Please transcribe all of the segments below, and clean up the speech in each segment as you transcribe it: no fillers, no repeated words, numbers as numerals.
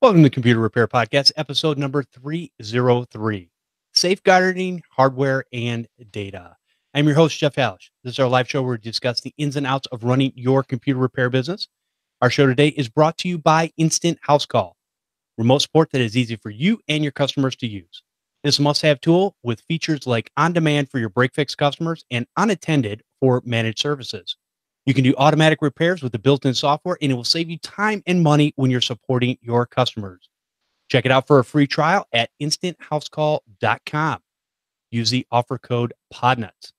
Welcome to the Computer Repair Podcast, episode number 303, Safeguarding Hardware and Data. I'm your host, Jeff Halash. This is our live show where we discuss the ins and outs of running your computer repair business. Our show today is brought to you by Instant House Call, remote support that is easy for you and your customers to use. This must-have tool with features like on-demand for your break-fix customers and unattended for managed services. You can do automatic repairs with the built-in software, and it will save you time and money when you're supporting your customers. Check it out for a free trial at instanthousecall.com. Use the offer code PODNUTS.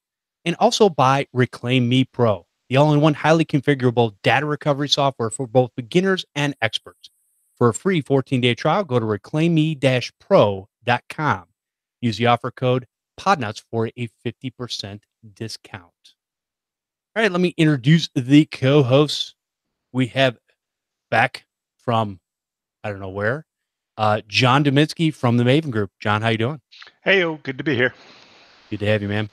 And also buy Reclaim Me Pro, the all-in-one highly configurable data recovery software for both beginners and experts. For a free 14-day trial, go to reclaimme-pro.com. Use the offer code PODNUTS for a 50% discount. All right, let me introduce the co-hosts. We have back from, I don't know where, John Dubinsky from the Maven Group. John, how you doing? Hey, good to be here. Good to have you, man.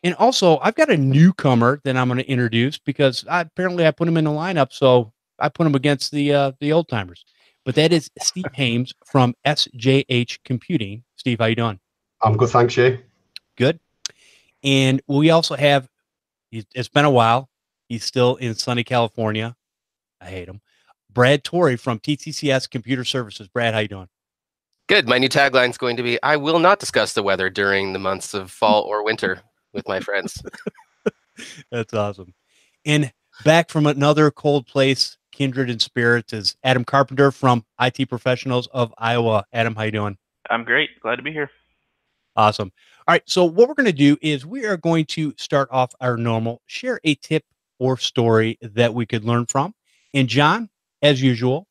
And also, I've got a newcomer that I'm going to introduce because apparently I put him in the lineup, so I put him against the old timers. But that is Steve Hames from SJH Computing. Steve, how you doing? I'm good, thanks, you. Good. And we also have, it's been a while. He's still in sunny California. I hate him. Brad Torrey from TTCS Computer Services. Brad, how you doing? Good. My new tagline is going to be, I will not discuss the weather during the months of fall or winter with my friends. That's awesome. And back from another cold place, kindred in spirits, is Adam Carpenter from IT Professionals of Iowa. Adam, how you doing? I'm great. Glad to be here. Awesome. All right. So what we're going to do is we are going to start off our normal, share a tip or story that we could learn from. And John, as usual,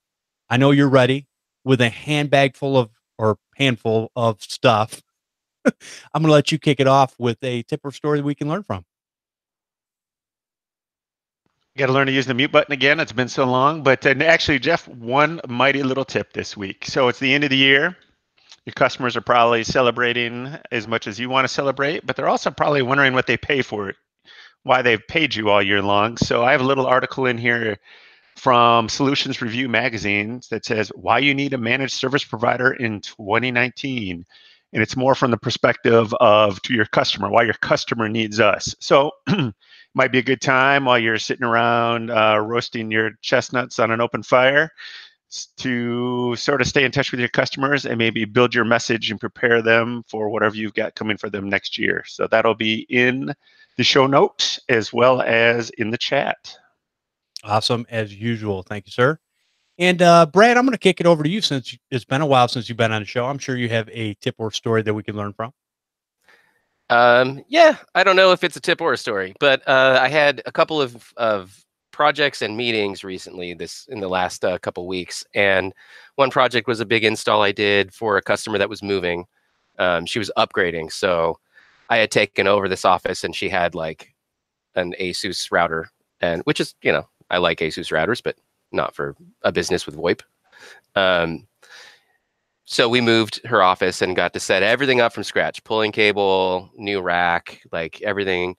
I know you're ready with a handful of stuff. I'm going to let you kick it off with a tip or story that we can learn from. Got to learn to use the mute button again. It's been so long. But actually, Jeff, one mighty little tip this week. So it's the end of the year. Your customers are probably celebrating as much as you want to celebrate, but they're also probably wondering what they pay for it, why they've paid you all year long. So I have a little article in here from Solutions Review magazine that says why you need a managed service provider in 2019. And it's more from the perspective of to your customer, why your customer needs us. So might be a good time while you're sitting around roasting your chestnuts on an open fire to sort of stay in touch with your customers and maybe build your message and prepare them for whatever you've got coming for them next year. So that'll be in the show notes as well as in the chat. Awesome, as usual. Thank you, sir. And Brad, I'm going to kick it over to you since it's been a while since you've been on the show. I'm sure you have a tip or story that we can learn from. Yeah, I don't know if it's a tip or a story, but I had a couple of projects and meetings recently in the last couple weeks, and one project was a big install I did for a customer that was moving. She was upgrading, so I had taken over this office, and she had like an ASUS router, and which is, you know, I like ASUS routers, but not for a business with VoIP. So we moved her office and got to set everything up from scratch, pulling cable, new rack, like everything.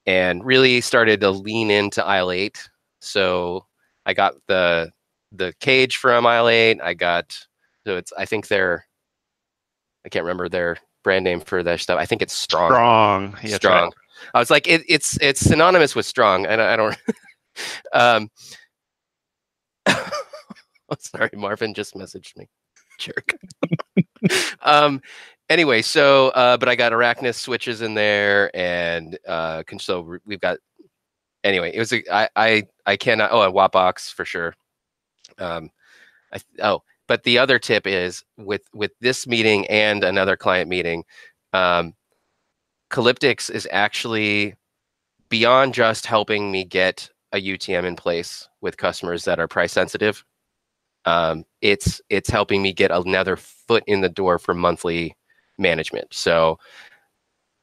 And really started to lean into aisle 8. So I got the cage from aisle 8. I think I can't remember their brand name for that stuff. I think it's Strong. Strong. Yeah, Strong. right. I was like, it's synonymous with strong. And I don't. Oh, sorry, Marvin just messaged me. Jerk. Anyway, so but I got Arachnus switches in there, and so we've got. Anyway, it was I cannot. Oh, a Wattbox for sure. But the other tip is with this meeting and another client meeting, Calyptix is actually beyond just helping me get a UTM in place with customers that are price sensitive. It's helping me get another foot in the door for monthly management. So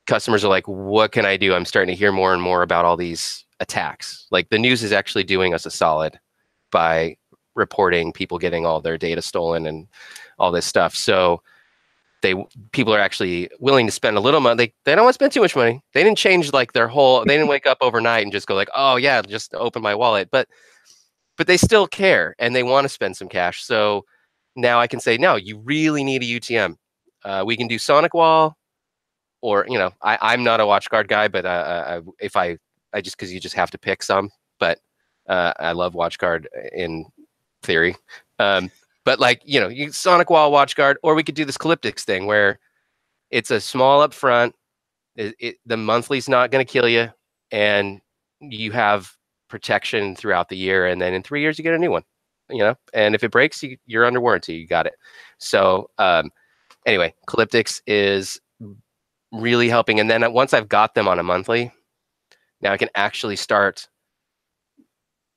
customers are like, what can I do? I'm starting to hear more and more about all these attacks. Like the news is actually doing us a solid by reporting people getting all their data stolen and all this stuff. So people are actually willing to spend a little money. They don't want to spend too much money. They didn't change like they didn't wake up overnight and just go like, oh yeah, just open my wallet. But but they still care and they want to spend some cash. So now I can say, no, you really need a UTM. We can do Sonic Wall, or, you know, I'm not a WatchGuard guy, but if I just, because you just have to pick some, but I love WatchGuard in theory. But like, you know, you Sonic Wall, WatchGuard, or we could do this Calyptix thing where it's a small up front. The monthly's not going to kill you, and you have protection throughout the year, and then in 3 years you get a new one, you know, and if it breaks, you're under warranty, you got it. So anyway, Calyptix is really helping. And then once I've got them on a monthly, now I can actually start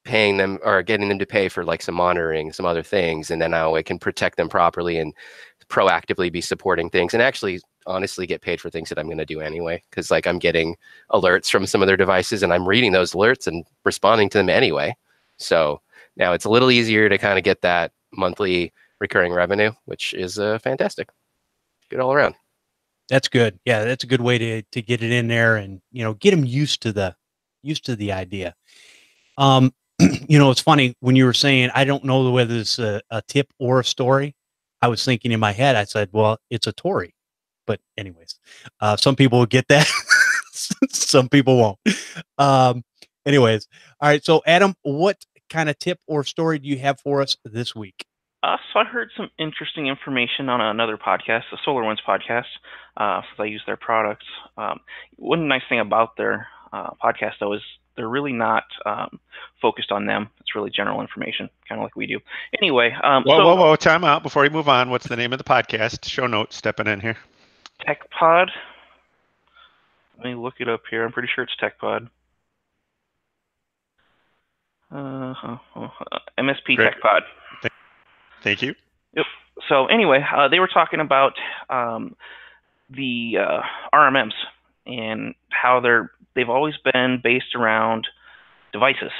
paying them or getting them to pay for like some monitoring, some other things. And then now I can protect them properly and proactively be supporting things and actually honestly get paid for things that I'm going to do anyway. Cause like I'm getting alerts from some of their devices and I'm reading those alerts and responding to them anyway. So now it's a little easier to kind of get that monthly recurring revenue, which is fantastic. Good all around. That's good. Yeah, that's a good way to get it in there and, you know, get them used to the idea. You know, it's funny when you were saying, I don't know whether it's a tip or a story. I was thinking in my head, I said, well, it's a Torrey. But anyways, some people will get that. Some people won't. Anyways. All right. So Adam, what kind of tip or story do you have for us this week? So I heard some interesting information on another podcast, the SolarOnes podcast, since I use their products. One nice thing about their podcast, though, is they're really not focused on them. It's really general information, kind of like we do. Anyway. Whoa, time out before you move on. What's the name of the podcast? Show notes stepping in here. TechPod. Let me look it up here. I'm pretty sure it's TechPod. MSP Great. TechPod. Thank you. Yep. So anyway, they were talking about the RMMs and how they've always been based around devices.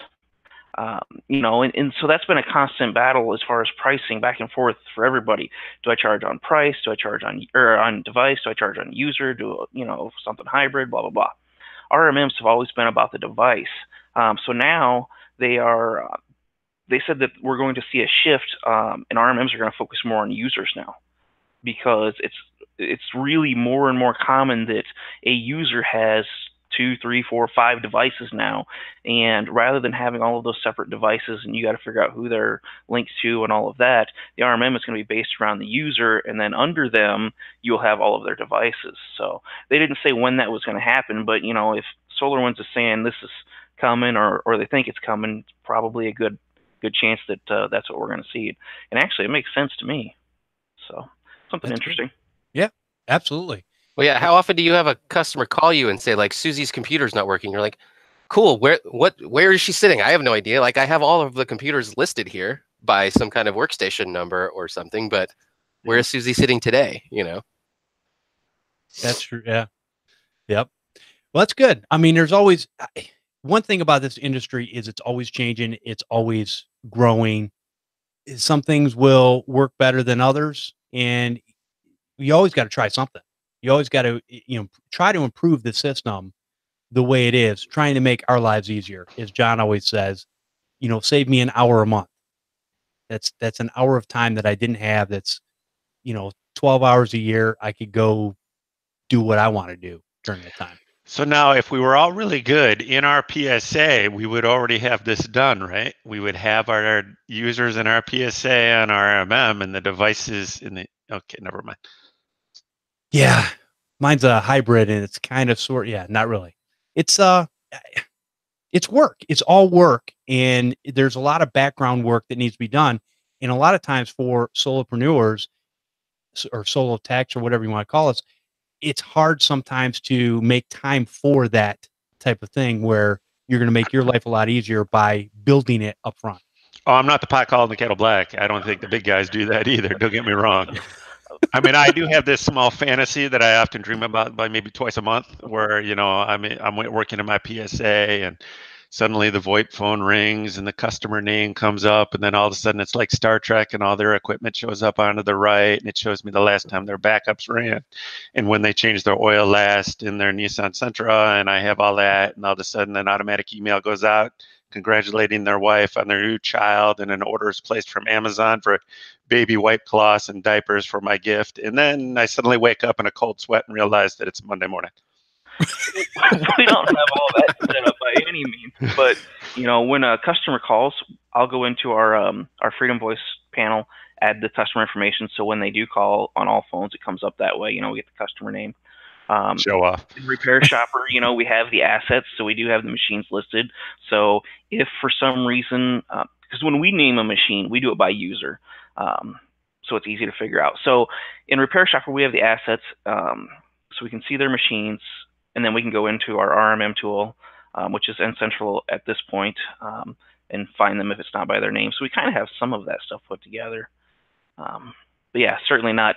You know, and so that's been a constant battle as far as pricing back and forth for everybody. Do I charge on price? Do I charge on device? Do I charge on user? Do, you know, something hybrid? Blah blah blah. RMMs have always been about the device. So now they said that we're going to see a shift, and RMMs are going to focus more on users now, because it's really more and more common that a user has 2, 3, 4, 5 devices now, and rather than having all of those separate devices and you got to figure out who they're linked to and all of that, the RMM is going to be based around the user, and then under them you'll have all of their devices. So they didn't say when that was going to happen, but you know, if SolarOnes is saying this is coming, or they think it's coming, it's probably a good chance that that's what we're going to see. And actually, it makes sense to me. So something that's interesting. Good. Yeah, absolutely. Well, yeah. How often do you have a customer call you and say, like, Susie's computer's not working? You're like, cool. Where is she sitting? I have no idea. Like, I have all of the computers listed here by some kind of workstation number or something, but where is Susie sitting today? You know. That's true. Yeah. Yep. Well, that's good. I mean, there's always one thing about this industry is it's always changing. It's always growing. Some things will work better than others, and you always got to try something. You always got to, you know, try to improve the system the way it is, trying to make our lives easier. As John always says, you know, save me an hour a month. That's an hour of time that I didn't have. That's, you know, 12 hours a year. I could go do what I want to do during that time. So now if we were all really good in our PSA, we would already have this done, right? We would have our users in our PSA and our RMM and the devices in the, okay, never mind. Yeah, mine's a hybrid and it's kind of yeah, not really. It's work. It's all work. And there's a lot of background work that needs to be done. And a lot of times for solopreneurs or solo techs or whatever you want to call us, it's hard sometimes to make time for that type of thing where you're going to make your life a lot easier by building it up front. Oh, I'm not the pot calling the kettle black. I don't think the big guys do that either. Don't get me wrong. I mean, I do have this small fantasy that I often dream about by maybe twice a month where, you know, I'm working in my PSA and suddenly the VoIP phone rings and the customer name comes up, and then all of a sudden it's like Star Trek and all their equipment shows up onto the right, and it shows me the last time their backups ran and when they changed their oil last in their Nissan Sentra, and I have all that, and all of a sudden an automatic email goes out congratulating their wife on their new child, and an order is placed from Amazon for baby wipe cloths and diapers for my gift. And then I suddenly wake up in a cold sweat and realize that it's Monday morning. We don't have all that set up by any means, but you know, when a customer calls, I'll go into our Freedom Voice panel, add the customer information, so when they do call on all phones, it comes up that way. You know, we get the customer name. Show off. In Repair Shopper, you know, we have the assets, so we do have the machines listed. So if for some reason, because when we name a machine, we do it by user, so it's easy to figure out. So in Repair Shopper, we have the assets, so we can see their machines, and then we can go into our RMM tool, which is N-Central at this point, and find them if it's not by their name. So we kind of have some of that stuff put together. But yeah, certainly not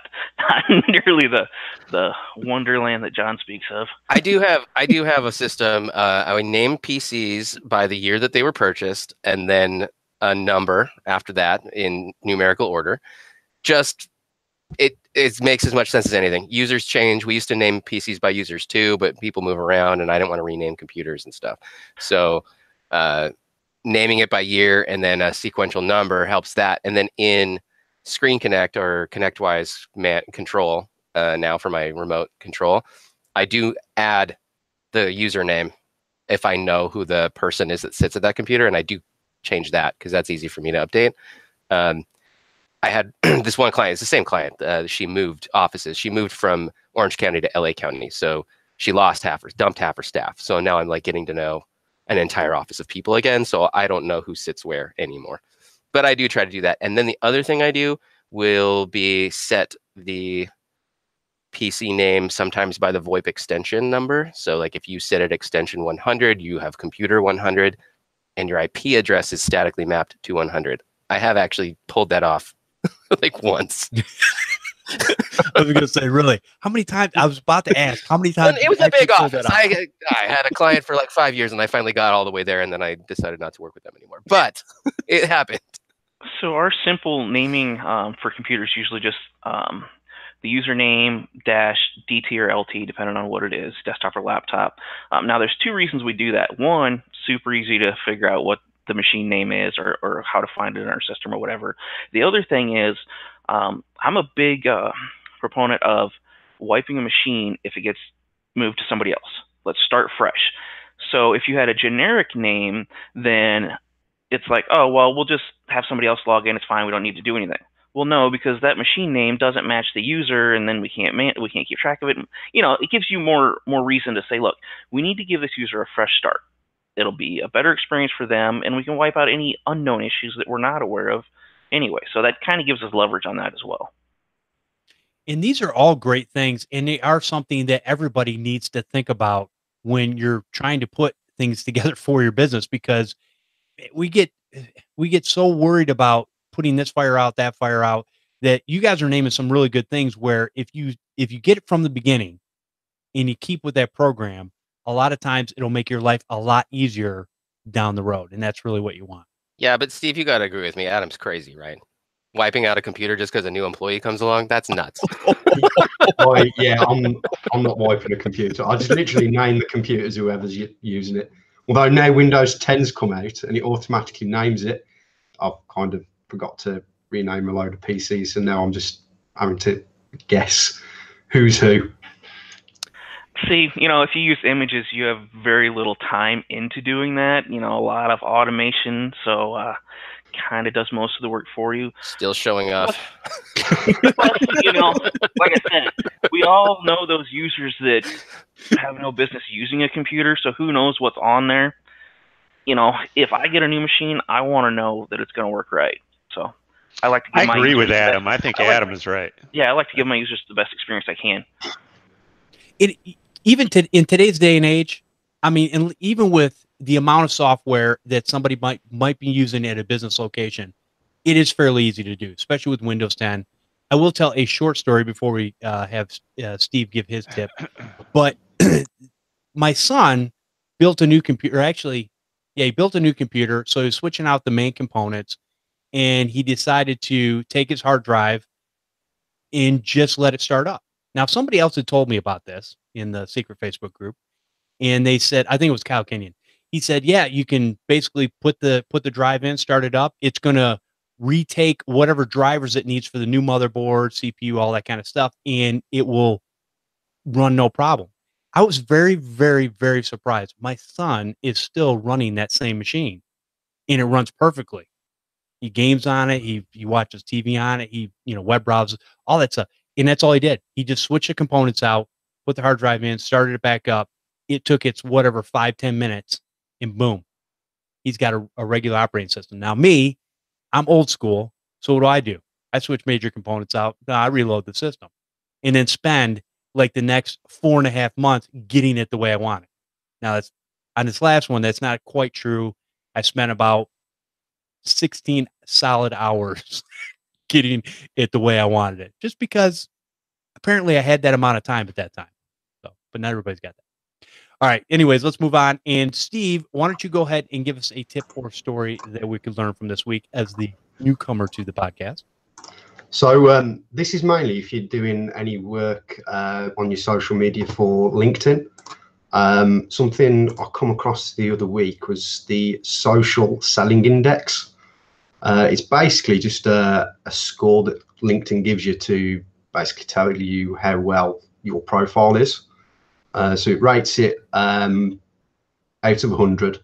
nearly the wonderland that John speaks of. I do have a system. I would name PCs by the year that they were purchased, and then a number after that in numerical order. Just it makes as much sense as anything. Users change. We used to name PCs by users too, but people move around, and I didn't want to rename computers and stuff. So naming it by year and then a sequential number helps that. And then in Screen Connect or ConnectWise control, now for my remote control, I do add the username if I know who the person is that sits at that computer, and I do change that because that's easy for me to update. I had this one client, it's the same client. She moved offices. She moved from Orange County to LA County. So she dumped half her staff. So now I'm like getting to know an entire office of people again. So I don't know who sits where anymore. But I do try to do that. And then the other thing I do will be set the PC name sometimes by the VoIP extension number. So like if you set it extension 100, you have computer 100, and your IP address is statically mapped to 100. I have actually pulled that off like once. I was going to say, really, how many times? I was about to ask, how many times? It was a big office. I had a client for like 5 years, and I finally got all the way there, and then I decided not to work with them anymore. But it happened. So our simple naming for computers usually just the username dash DT or LT, depending on what it is, desktop or laptop. Now, there's two reasons we do that. One, super easy to figure out what the machine name is or how to find it in our system or whatever. The other thing is I'm a big proponent of wiping a machine if it gets moved to somebody else. Let's start fresh. So if you had a generic name, then it's like, oh, well, we'll just have somebody else log in. It's fine. We don't need to do anything. Well, no, because that machine name doesn't match the user, and then we can't keep track of it. You know, it gives you more reason to say, look, we need to give this user a fresh start. It'll be a better experience for them, and we can wipe out any unknown issues that we're not aware of anyway. So that kind of gives us leverage on that as well. And these are all great things, and they are something that everybody needs to think about when you're trying to put things together for your business, because we get so worried about putting this fire out, that fire out, that you guys are naming some really good things where if you get it from the beginning and you keep with that program, a lot of times it'll make your life a lot easier down the road. And that's really what you want. Yeah, but Steve, you got to agree with me. Adam's crazy, right? Wiping out a computer just because a new employee comes along, that's nuts. Yeah, I'm not wiping a computer. I just literally name the computers whoever's using it. Although now Windows 10's come out and it automatically names it, I've kind of forgot to rename a load of PCs, so now I'm just having to guess who's who. See, you know, if you use images, you have very little time into doing that. You know, a lot of automation, so kind of does most of the work for you. Still showing off. You know, like I said, we all know those users that have no business using a computer, so who knows what's on there. You know, if I get a new machine, I want to know that it's going to work right. So I like to give I agree with Adam. I think Adam is right. Yeah, I like to give my users the best experience I can. Even in today's day and age, I mean, and even with the amount of software that somebody might be using at a business location, it is fairly easy to do, especially with Windows 10. I will tell a short story before we have Steve give his tip. But my son built a new computer. Actually, yeah, he built a new computer. So he was switching out the main components, and he decided to take his hard drive and just let it start up. Now, if somebody else had told me about this in the secret Facebook group, and they said, I think it was Kyle Kenyon, he said, yeah, you can basically put the drive in, start it up. It's going to retake whatever drivers it needs for the new motherboard, CPU, all that kind of stuff, and it will run no problem. I was very, very, very surprised. My son is still running that same machine, and it runs perfectly. He games on it. He watches TV on it. He, web browses, all that stuff. And that's all he did. He just switched the components out, put the hard drive in, started it back up. It took its whatever 5-10 minutes, and boom, he's got a regular operating system. Now me, I'm old school. So what do? I switch major components out. No, I reload the system, and then spend like the next 4.5 months getting it the way I want it. Now that's on this last one. That's not quite true. I spent about 16 solid hours getting it the way I wanted it, just because apparently I had that amount of time at that time. So, but not everybody's got that. All right. Anyways, let's move on. And Steve, why don't you go ahead and give us a tip or story that we could learn from this week as the newcomer to the podcast? So this is mainly if you're doing any work on your social media for LinkedIn. Something I come across the other week was the social selling index. It's basically just a score that LinkedIn gives you to basically tell you how well your profile is. So it rates it out of 100.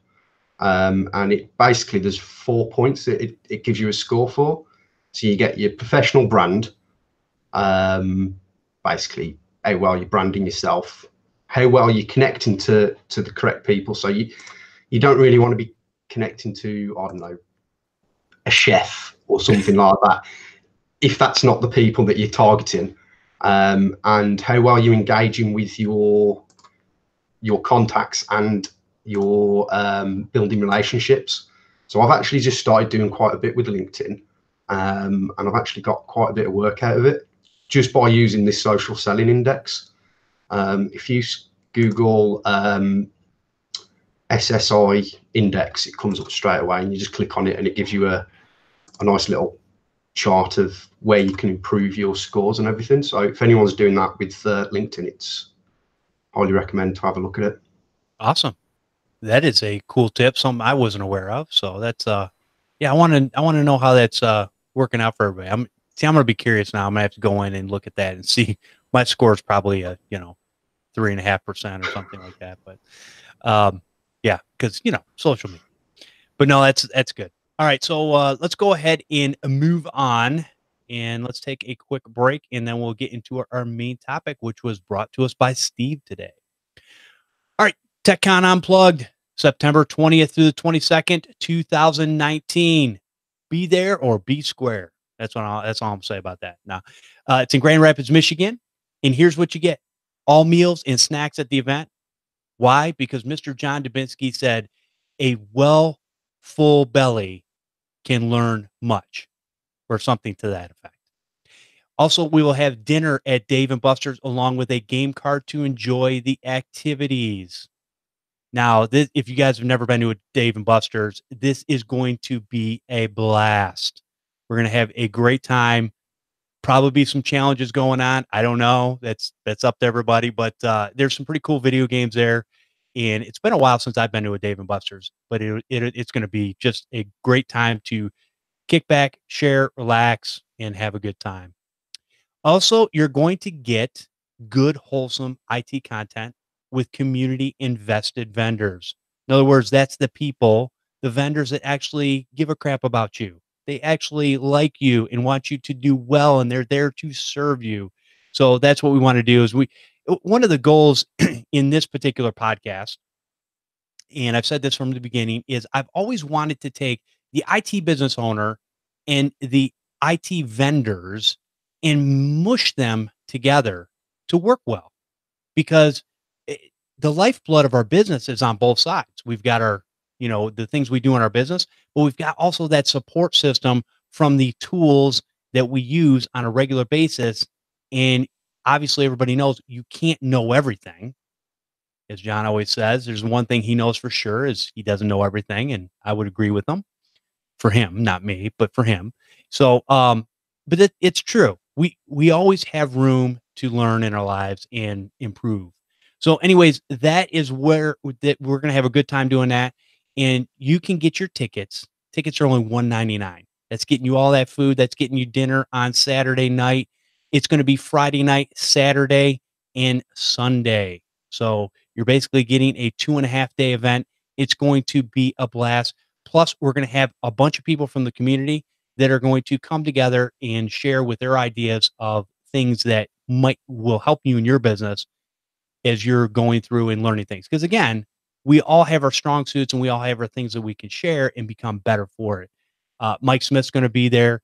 And it basically, there's 4 points that it gives you a score for. So you get your professional brand, basically how well you're branding yourself, how well you're connecting to the correct people. So you don't really want to be connecting to, I don't know, a chef or something like that, if that's not the people that you're targeting, and how well you're engaging with your contacts and your building relationships. So I've actually just started doing quite a bit with LinkedIn, and I've actually got quite a bit of work out of it just by using this social selling index. If you Google SSI index, it comes up straight away, and you just click on it and it gives you a nice little chart of where you can improve your scores and everything. So if anyone's doing that with LinkedIn, it's highly recommend to have a look at it. Awesome. That is a cool tip, something I wasn't aware of. So that's yeah, I want to know how that's working out for everybody. I'm going to be curious now. I'm going to have to go in and look at that and see. My score is probably 3.5% or something like that. But yeah, because social media. But no, that's good. All right, so let's go ahead and move on, and let's take a quick break, and then we'll get into our main topic, which was brought to us by Steve today. All right, TechCon Unplugged, September 20th through the 22nd, 2019. Be there or be square. That's all I'm gonna say about that. Now, it's in Grand Rapids, Michigan, and here's what you get: all meals and snacks at the event. Why? Because Mr. John Dubinsky said, "A full belly can learn much," or something to that effect. Also, we will have dinner at Dave & Buster's along with a game card to enjoy the activities. Now, if you guys have never been to a Dave & Buster's, this is going to be a blast. We're going to have a great time. Probably be some challenges going on. I don't know. That's up to everybody, but there's some pretty cool video games there. And it's been a while since I've been to a Dave & Buster's, but it's going to be just a great time to kick back, share, relax, and have a good time. Also, you're going to get good, wholesome IT content with community invested vendors. In other words, that's the people, the vendors that actually give a crap about you. They actually like you and want you to do well, and they're there to serve you. So that's what we want to do. Is one of the goals in this particular podcast, and I've said this from the beginning, is I've always wanted to take the IT business owner and the IT vendors and mush them together to work well, because the lifeblood of our business is on both sides. We've got our, the things we do in our business, but we've got also that support system from the tools that we use on a regular basis. And obviously everybody knows you can't know everything. As John always says, there's one thing he knows for sure is he doesn't know everything. And I would agree with him. For him, not me, but for him. So, but it's true. We always have room to learn in our lives and improve. So anyways, that is where that we're going to have a good time doing that. And you can get your tickets. Tickets are only $199. That's getting you all that food. That's getting you dinner on Saturday night. It's going to be Friday night, Saturday, and Sunday. So you're basically getting a 2.5-day event. It's going to be a blast. Plus, we're going to have a bunch of people from the community that are going to come together and share with their ideas of things that will help you in your business as you're going through and learning things. Because again, we all have our strong suits and we all have our things that we can share and become better for it. Mike Smith's going to be there.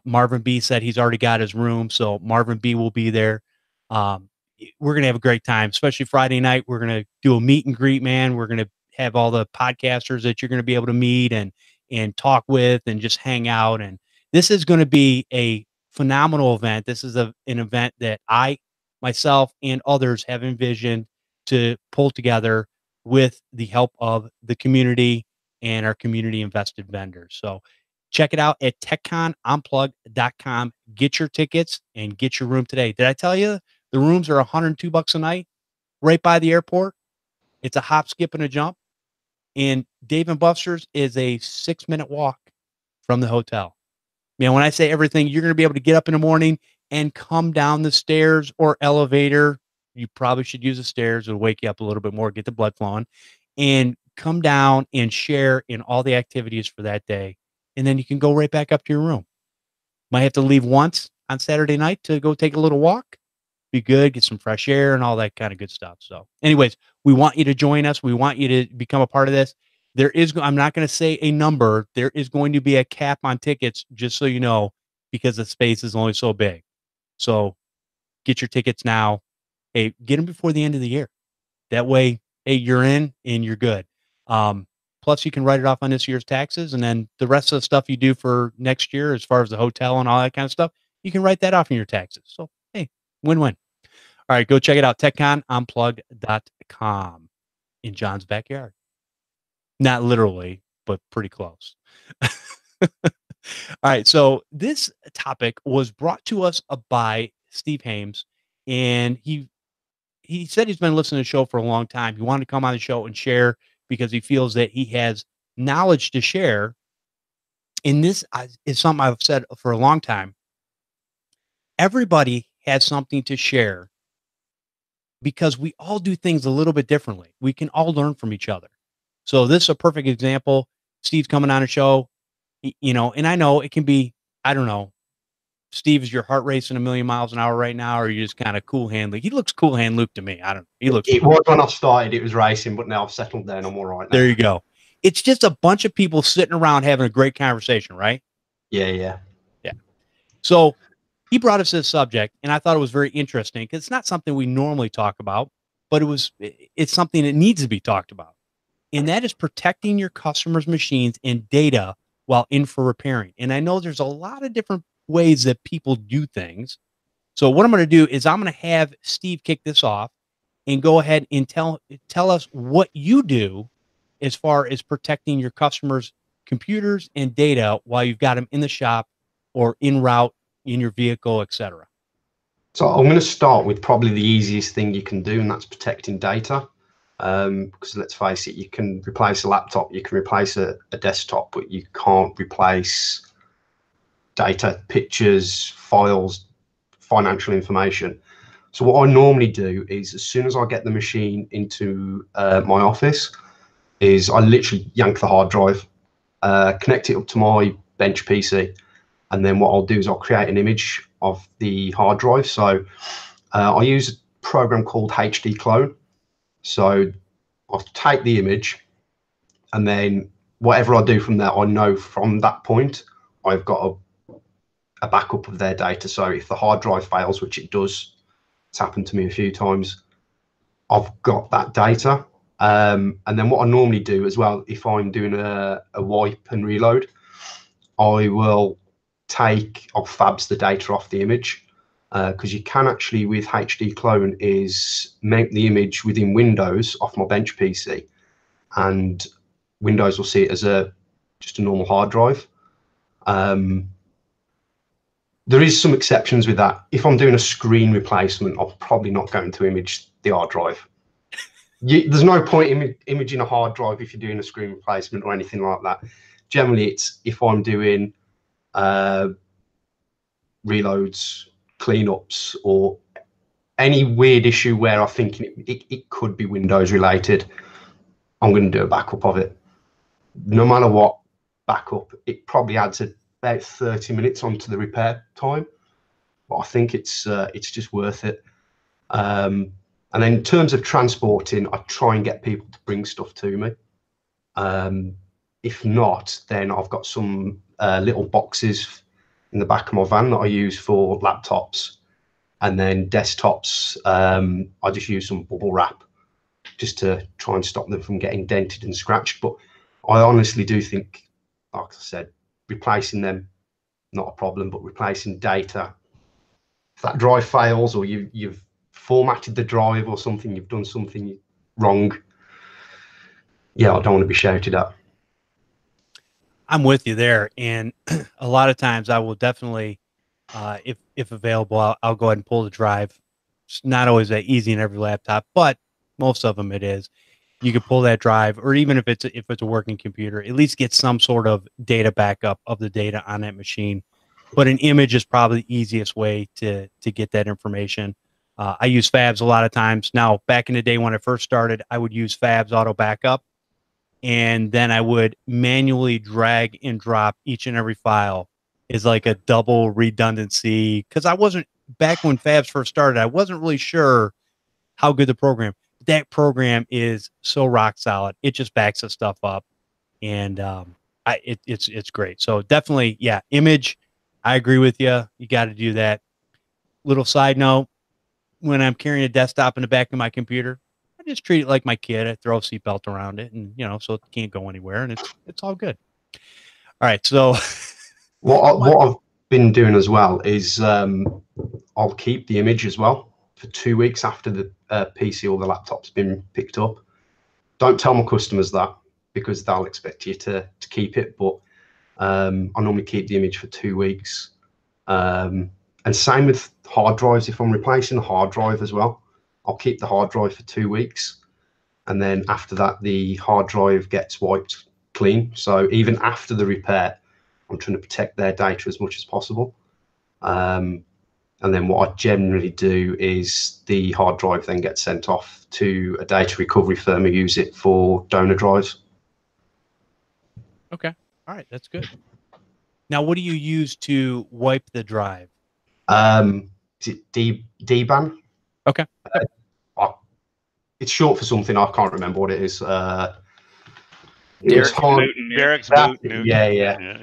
Marvin B said he's already got his room, so Marvin B will be there. We're going to have a great time, especially Friday night. We're going to do a meet and greet, man. We're going to have all the podcasters that you're going to be able to meet and talk with and just hang out. And this is going to be a phenomenal event. This is an event that myself and others have envisioned to pull together with the help of the community and our community invested vendors. So check it out at techconunplugged.com. Get your tickets and get your room today. Did I tell you the rooms are $102 a night right by the airport? It's a hop, skip, and a jump. And Dave and Buster's is a 6-minute walk from the hotel. Man, when I say everything, you're going to be able to get up in the morning and come down the stairs or elevator. You probably should use the stairs. It'll wake you up a little bit more, get the blood flowing, and come down and share in all the activities for that day. And then you can go right back up to your room. Might have to leave once on Saturday night to go take a little walk. Be good, get some fresh air and all that kind of good stuff. So anyways, we want you to join us. We want you to become a part of this. I'm not going to say a number. There is going to be a cap on tickets, just so you know, because the space is only so big. So get your tickets now. Hey, get them before the end of the year. That way, hey, you're in and you're good. Plus, you can write it off on this year's taxes. And then the rest of the stuff you do for next year, as far as the hotel and all that kind of stuff, you can write that off in your taxes. So, hey, win-win. All right, go check it out. techconunplugged.com in John's backyard. Not literally, but pretty close. All right, so this topic was brought to us by Steve Hames, and he said he's been listening to the show for a long time. He wanted to come on the show and share because he feels that he has knowledge to share. And this is something I've said for a long time. Everybody has something to share because we all do things a little bit differently. We can all learn from each other. So this is a perfect example. Steve's coming on a show, and I know it can be, I don't know, Steve, is your heart racing a million miles an hour right now, or are you just kind of cool hand Luke? He looks cool hand Luke to me. He looks. It was when I started, it was racing, but now I've settled down. I'm all right now. There you go. It's just a bunch of people sitting around having a great conversation, right? Yeah. So he brought us this subject, and I thought it was very interesting because it's not something we normally talk about, but it's something that needs to be talked about. And that is protecting your customers' machines and data while in for repairing. And I know there's a lot of different ways that people do things. So what I'm going to do is I'm going to have Steve kick this off and go ahead and tell us what you do as far as protecting your customers' computers and data while you've got them in the shop or en route in your vehicle, etc. So I'm going to start with probably the easiest thing you can do, and that's protecting data. Because let's face it, you can replace a laptop, you can replace a desktop, but you can't replace data, pictures, files, financial information. So what I normally do is, as soon as I get the machine into my office, is I literally yank the hard drive, connect it up to my bench PC, and then what I'll do is I'll create an image of the hard drive. So I use a program called HD Clone. So I'll take the image, and then whatever I do from there, I know from that point I've got a backup of their data. So if the hard drive fails, which it does, it's happened to me a few times, I've got that data. And then what I normally do as well, if I'm doing a wipe and reload, I'll fabs the data off the image. Because you can actually, with HD Clone, is mount the image within Windows off my bench PC, and Windows will see it as just a normal hard drive. There is some exceptions with that. If I'm doing a screen replacement, I'm probably not going to image the hard drive. there's no point imaging a hard drive if you're doing a screen replacement or anything like that. Generally, it's if I'm doing reloads, cleanups, or any weird issue where I think it could be Windows related, I'm going to do a backup of it. No matter what backup, it probably adds about 30 minutes onto the repair time, but I think it's just worth it. And then in terms of transporting, I try and get people to bring stuff to me. If not, then I've got some little boxes in the back of my van that I use for laptops. And then desktops, I just use some bubble wrap just to try and stop them from getting dented and scratched. But I honestly do think, like I said, replacing them, not a problem, but replacing data, if that drive fails or you've formatted the drive or something, you've done something wrong, yeah, I don't want to be shouted at. I'm with you there. And a lot of times I will definitely, if available, I'll go ahead and pull the drive. It's not always that easy in every laptop, but most of them it is. You can pull that drive, or even if it's a working computer, at least get some sort of data backup of the data on that machine. But an image is probably the easiest way to get that information. I use Fabs a lot of times. Now, back in the day when I first started, I would use Fabs Auto Backup, and then I would manually drag and drop each and every file. Is like a double redundancy, because I wasn't, back when Fabs first started, I wasn't really sure how good the program. That program is so rock solid. It just backs the stuff up, and it's great. So definitely, yeah, image. I agree with you. You got to do that. Little side note: when I'm carrying a desktop in the back of my computer, I just treat it like my kid. I throw a seatbelt around it, and so it can't go anywhere, and it's all good. All right, so. What I've been doing as well is I'll keep the image as well for 2 weeks after the PC or the laptop's been picked up. Don't tell my customers that, because they'll expect you to keep it, but I normally keep the image for 2 weeks. And same with hard drives. If I'm replacing a hard drive as well, I'll keep the hard drive for 2 weeks, and then after that the hard drive gets wiped clean. So even after the repair, I'm trying to protect their data as much as possible. And then what I generally do is the hard drive then gets sent off to a data recovery firm who use it for donor drives. Okay. All right. That's good. Now, what do you use to wipe the drive? Is it DBAN? Okay. It's short for something. I can't remember what it is. Derek's boot. Yeah.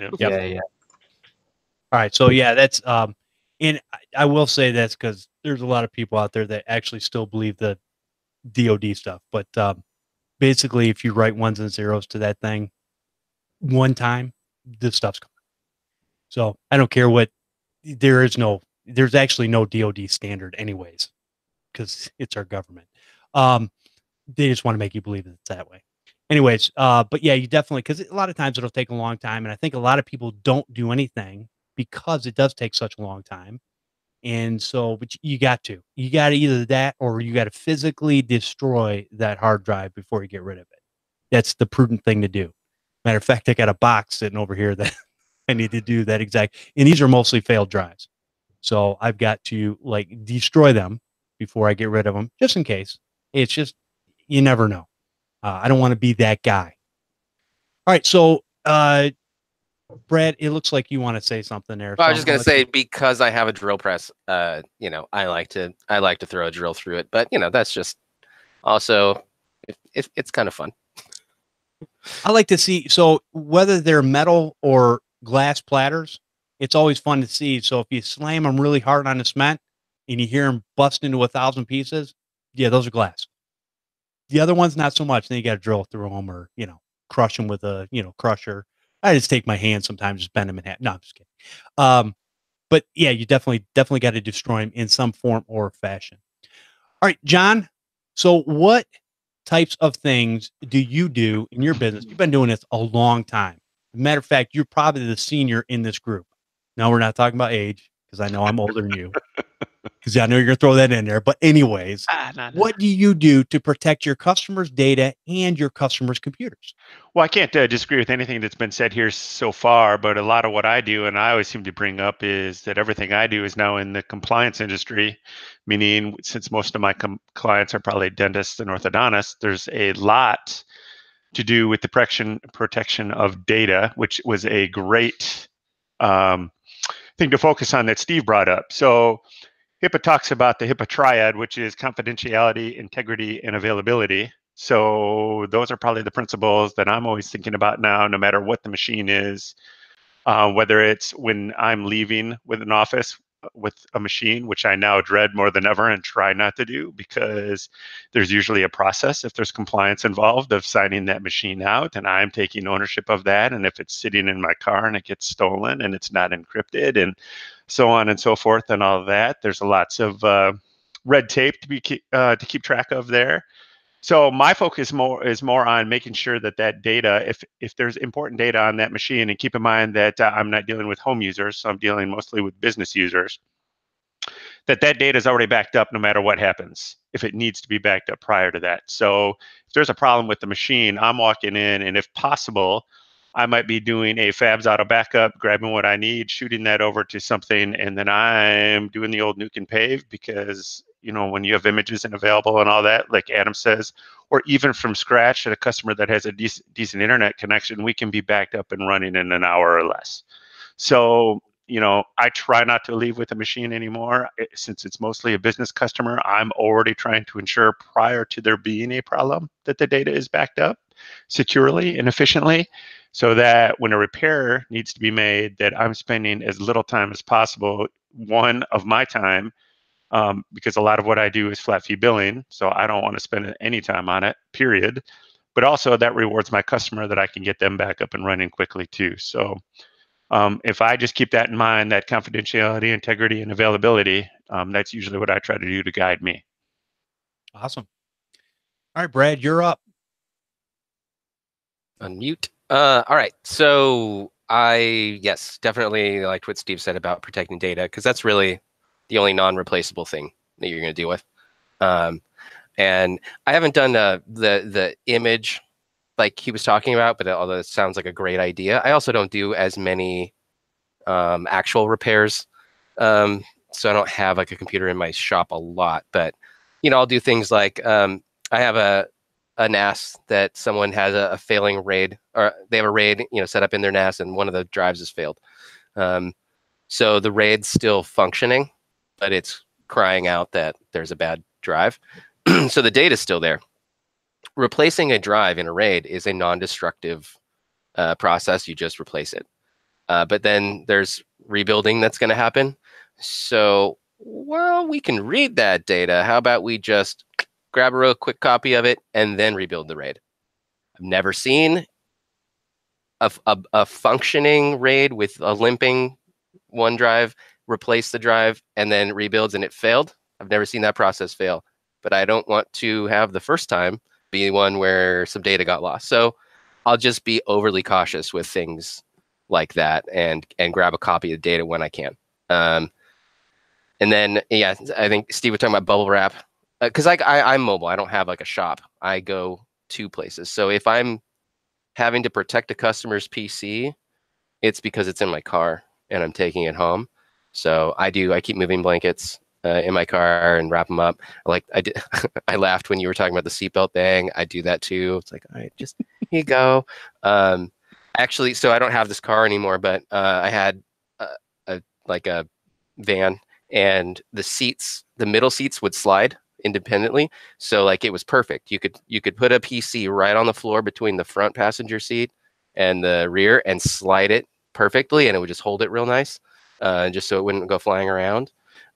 All right. So yeah, that's and I will say that's because there's a lot of people out there that actually still believe the DoD stuff. But basically, if you write ones and zeros to that thing one time, this stuff's gone. So I don't care what. There's actually no DoD standard, anyways, because it's our government. They just want to make you believe it's that way. Anyways, but yeah, you definitely, because a lot of times it'll take a long time, and I think a lot of people don't do anything because it does take such a long time. And so, but you got to either that, or you got to physically destroy that hard drive before you get rid of it. That's the prudent thing to do. Matter of fact, I got a box sitting over here that I need to do that exact, and these are mostly failed drives. So I've got to like destroy them before I get rid of them, just in case. It's just, you never know. I don't want to be that guy. All right. So, Brad, it looks like you want to say something there. Well, I was just going to say, because I have a drill press, I like to throw a drill through it, but that's just also, it's kind of fun. I like to see, so whether they're metal or glass platters, it's always fun to see. So if you slam them really hard on the cement and you hear them bust into 1,000 pieces, yeah, those are glass. The other ones, not so much. Then you got to drill through them, or crush them with a crusher. I just take my hand sometimes, just bend them in half. No, I'm just kidding. But yeah, you definitely got to destroy them in some form or fashion. All right, John. So what types of things do you do in your business? You've been doing this a long time. As a matter of fact, you're probably the senior in this group. No, we're not talking about age, because I know I'm older than you. because I know you're going to throw that in there. But anyways, No. what do you do to protect your customers' data and your customers' computers? Well, I can't disagree with anything that's been said here so far, but a lot of what I do, and I always seem to bring up, is that everything I do is now in the compliance industry, meaning since most of my clients are probably dentists and orthodontists, there's a lot to do with the protection of data, which was a great thing to focus on that Steve brought up. So HIPAA talks about the HIPAA triad, which is confidentiality, integrity, and availability. So those are probably the principles that I'm always thinking about now, no matter what the machine is, whether it's when I'm leaving with an office with a machine, which I now dread more than ever and try not to do, because there's usually a process, if there's compliance involved, of signing that machine out, and I'm taking ownership of that. And if it's sitting in my car and it gets stolen and it's not encrypted and so on and so forth and all of that, there's lots of red tape to keep track of there. So my focus is more on making sure that that data, if there's important data on that machine, and keep in mind that I'm not dealing with home users, so I'm dealing mostly with business users, that data is already backed up no matter what happens, if it needs to be backed up prior to that. So if there's a problem with the machine, I'm walking in, and if possible, I might be doing a Fabs auto backup, grabbing what I need, shooting that over to something, and then I'm doing the old nuke and pave, because when you have images and available and all that, like Adam says, or even from scratch at a customer that has a decent internet connection, we can be backed up and running in an hour or less. So I try not to leave with a machine anymore. Since it's mostly a business customer, I'm already trying to ensure prior to there being a problem that the data is backed up securely and efficiently, so that when a repair needs to be made, that I'm spending as little time as possible, one of my time, because a lot of what I do is flat fee billing, so I don't want to spend any time on it, period. But also that rewards my customer, that I can get them back up and running quickly too. So if I just keep that in mind, that confidentiality, integrity, and availability, that's usually what I try to do to guide me. Awesome. All right, Brad, you're up. Unmute. All right. So yes, definitely liked what Steve said about protecting data, because that's really the only non-replaceable thing that you're going to deal with. And I haven't done the image like he was talking about, but although it sounds like a great idea, I also don't do as many actual repairs. So I don't have like a computer in my shop a lot, but I'll do things like I have a NAS that someone has a failing RAID, or they have a RAID set up in their NAS, and one of the drives has failed. So the RAID's still functioning, but it's crying out that there's a bad drive. So the data's still there. Replacing a drive in a RAID is a non-destructive process. You just replace it. But then there's rebuilding that's going to happen. So, well, we can read that data. How about we just grab a real quick copy of it and then rebuild the RAID? I've never seen a functioning RAID with a limping one drive replace the drive and then rebuilds and it failed. I've never seen that process fail, but I don't want to have the first time be one where some data got lost. So I'll just be overly cautious with things like that and grab a copy of the data when I can. And then, yeah, I think Steve was talking about bubble wrap, because I'm mobile. I don't have like a shop. I go to places. So if I'm having to protect a customer's PC, it's because it's in my car and I'm taking it home. So I keep moving blankets in my car and wrap them up. I laughed when you were talking about the seatbelt thing. I do that too. It's like, all right, just here you go. Actually, so I don't have this car anymore, but I had a van, and the middle seats would slide independently. So like it was perfect. You could put a PC right on the floor between the front passenger seat and the rear and slide it perfectly, and it would just hold it real nice, just so it wouldn't go flying around.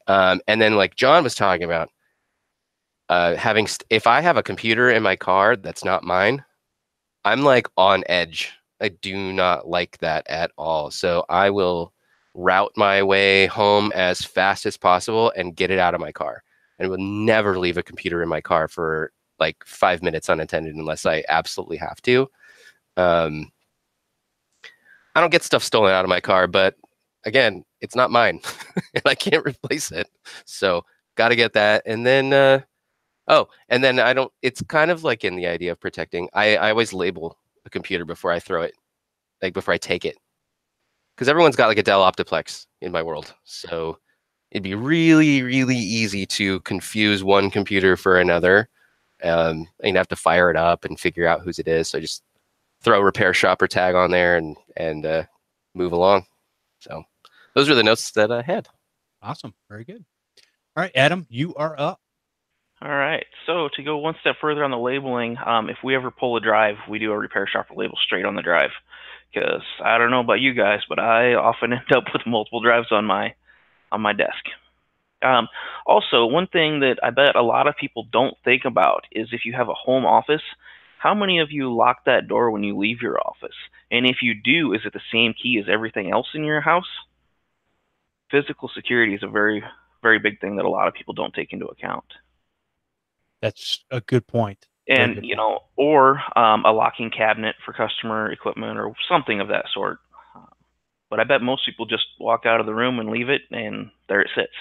And then like John was talking about, if I have a computer in my car that's not mine, I'm like on edge. I do not like that at all. So I will route my way home as fast as possible and get it out of my car. And will never leave a computer in my car for like 5 minutes unattended unless I absolutely have to. I don't get stuff stolen out of my car, but again, it's not mine and I can't replace it. So got to get that. And then, oh, and then I don't, it's kind of like in the idea of protecting. I always label a computer before I throw it, like before I take it. Because everyone's got like a Dell Optiplex in my world. So it'd be really, really easy to confuse one computer for another. And you'd have to fire it up and figure out whose it is. So just throw repair shop or tag on there and move along. So those are the notes that I had. Awesome. Very good. All right, Adam, you are up. All right. So to go one step further on the labeling, if we ever pull a drive, we do a repair shop label straight on the drive. Because I don't know about you guys, but I often end up with multiple drives on my desk. Also, one thing that I bet a lot of people don't think about is if you have a home office, how many of you lock that door when you leave your office? And if you do, is it the same key as everything else in your house? Physical security is a very, very big thing that a lot of people don't take into account. That's a good point. And, you know, or a locking cabinet for customer equipment or something of that sort. But I bet most people just walk out of the room and leave it, and there it sits.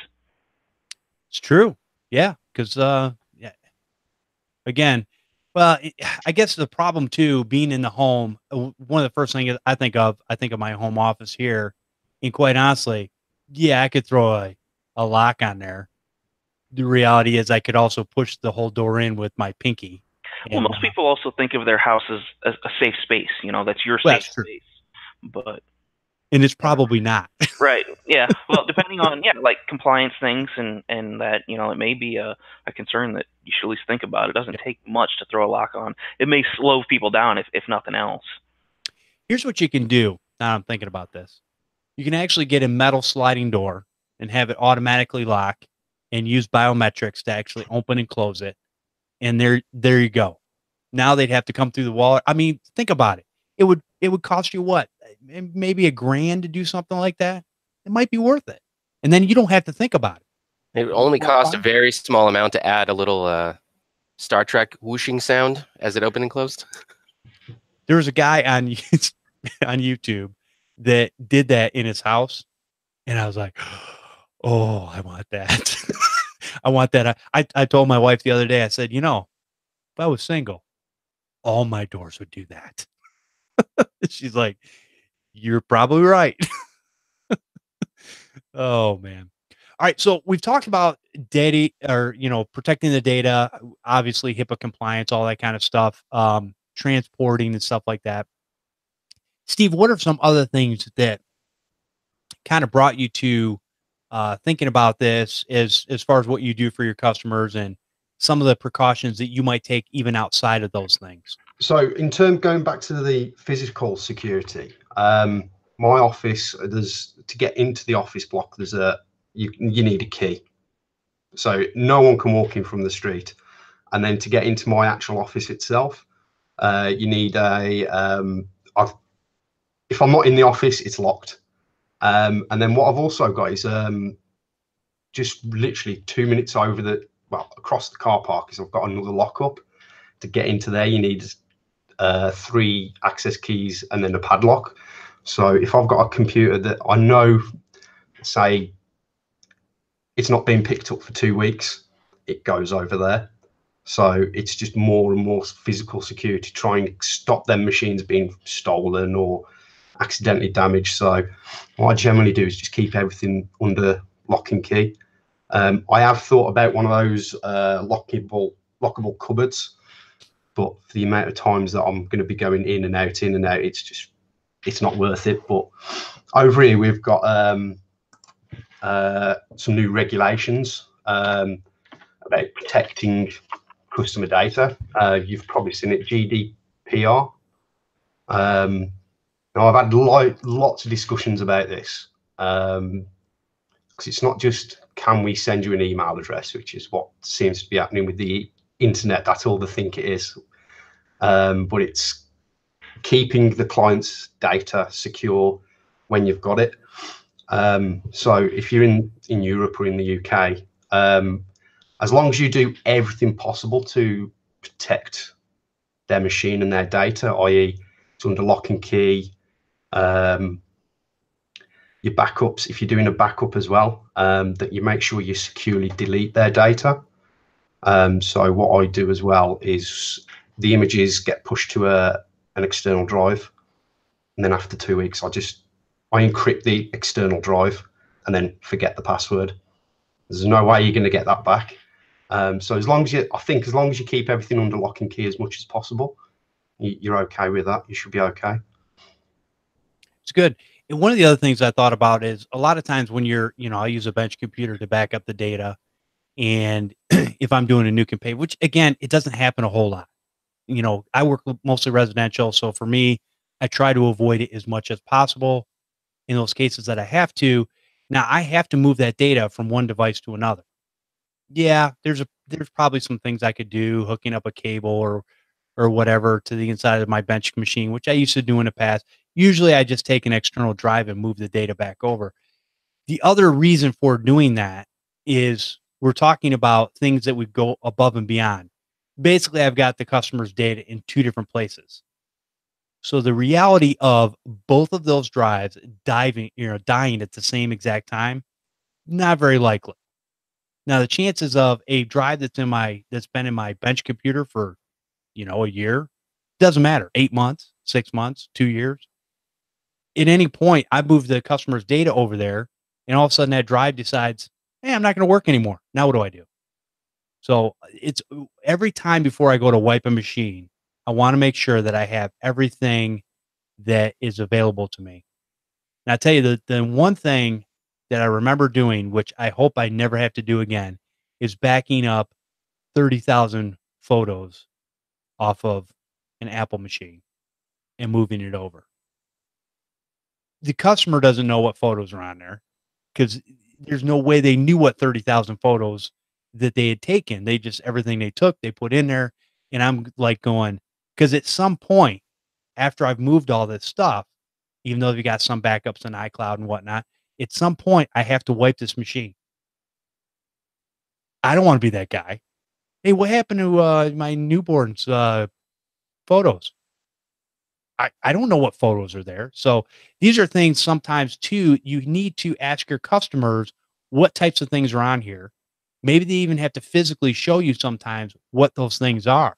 It's true. Yeah. Because, yeah. Again, well, I guess the problem too, being in the home, one of the first things I think of my home office here. And quite honestly, yeah, I could throw a lock on there. The reality is I could also push the whole door in with my pinky. Well, most people also think of their house as a safe space. You know, that's your safe space. But and it's probably not. Right. Yeah. Well, depending on like compliance things and that, you know, it may be a concern that you should at least think about. It doesn't take much to throw a lock on. It may slow people down if nothing else. Here's what you can do. Now I'm thinking about this. You can actually get a metal sliding door and have it automatically lock and use biometrics to actually open and close it. And there you go. Now they'd have to come through the wall. I mean, think about it. It would cost you what? Maybe $1,000 to do something like that. It might be worth it. And then you don't have to think about it. It would only cost a very small amount to add a little Star Trek whooshing sound as it opened and closed. There was a guy on YouTube that did that in his house. And I was like, oh, I want that. I want that. I told my wife the other day, I said, you know, if I was single, all my doors would do that. She's like, you're probably right. Oh, man. All right. So we've talked about data or, you know, protecting the data, obviously HIPAA compliance, all that kind of stuff, transporting and stuff like that. Steve, what are some other things that kind of brought you to thinking about this as far as what you do for your customers and some of the precautions that you might take even outside of those things? So in terms, going back to the physical security, my office, to get into the office block, you need a key. So no one can walk in from the street. And then to get into my actual office itself, you need if I'm not in the office, it's locked. And then what I've also got is just literally 2 minutes across the car park is I've got another lockup. To get into there, you need 3 access keys and then a padlock. So if I've got a computer that I know, say, it's not being picked up for 2 weeks, it goes over there. So it's just more and more physical security, trying to stop them machines being stolen or accidentally damaged. So what I generally do is just keep everything under lock and key. I have thought about one of those lockable cupboards, but for the amount of times that I'm going to be going in and out, it's not worth it. But over here we've got some new regulations about protecting customer data. You've probably seen it, GDPR. Now I've had lots of discussions about this because it's not just can we send you an email address, which is what seems to be happening with the internet. That's all they think it is. But it's keeping the client's data secure when you've got it. So if you're in Europe or in the UK, as long as you do everything possible to protect their machine and their data, i.e. it's under lock and key, your backups, if you're doing a backup as well, that you make sure you securely delete their data. So what I do as well is the images get pushed to an external drive, and then after 2 weeks, I encrypt the external drive and then forget the password. There's no way you're going to get that back. So as long as you keep everything under lock and key as much as possible, you're okay with that. You should be okay. It's good. And one of the other things I thought about is a lot of times when I use a bench computer to back up the data. And if I'm doing a new campaign, which again, it doesn't happen a whole lot. I work mostly residential. So for me, I try to avoid it as much as possible in those cases that I have to. Now I have to move that data from one device to another. Yeah, there's probably some things I could do, hooking up a cable or whatever to the inside of my bench machine, which I used to do in the past. Usually I just take an external drive and move the data back over. The other reason for doing that is we're talking about things that would go above and beyond. Basically, I've got the customer's data in two different places. So the reality of both of those drives dying at the same exact time, not very likely. Now, the chances of a drive that's been in my bench computer for, a year, doesn't matter. 8 months, 6 months, 2 years. At any point, I move the customer's data over there, and all of a sudden that drive decides, hey, I'm not going to work anymore. Now what do I do? So it's every time before I go to wipe a machine, I want to make sure that I have everything that is available to me. And I tell you, the one thing that I remember doing, which I hope I never have to do again, is backing up 30,000 photos off of an Apple machine and moving it over. The customer doesn't know what photos are on there because there's no way they knew what 30,000 photos that they had taken. They just, everything they took, they put in there. And I'm like going, because at some point after I've moved all this stuff, even though we got some backups in iCloud and whatnot, at some point I have to wipe this machine. I don't want to be that guy. Hey, what happened to my newborn's photos? I don't know what photos are there. So these are things sometimes too, you need to ask your customers what types of things are on here. Maybe they even have to physically show you sometimes what those things are,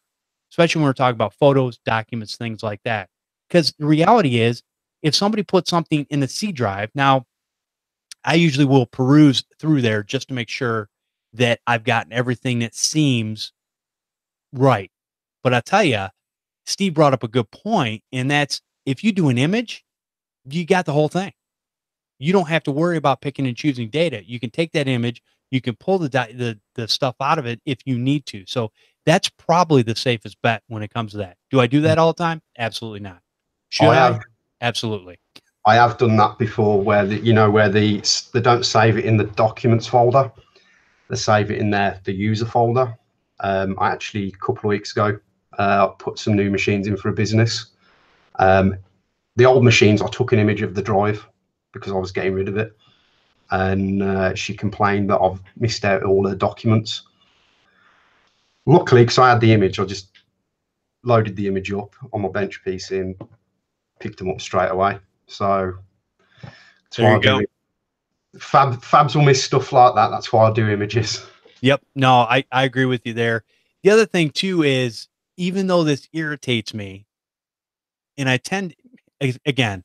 especially when we're talking about photos, documents, things like that. Because the reality is, if somebody puts something in the C drive, now I usually will peruse through there just to make sure that I've gotten everything that seems right. But I tell you, Steve brought up a good point, and that's if you do an image, you got the whole thing. You don't have to worry about picking and choosing data. You can take that image, you can pull the stuff out of it if you need to. So that's probably the safest bet when it comes to that. Do I do that all the time? Absolutely not. Should I? Absolutely. I have done that before, where they don't save it in the documents folder; they save it in the user folder. I actually a couple of weeks ago put some new machines in for a business. The old machines, I took an image of the drive because I was getting rid of it, and she complained that I've missed out all her documents. Luckily, because I had the image, I just loaded the image up on my bench PC and picked them up straight away. So there you go. Fabs will miss stuff like that. That's why I do images. Yep. No, I agree with you there. The other thing too is, even though this irritates me, and I tend, again,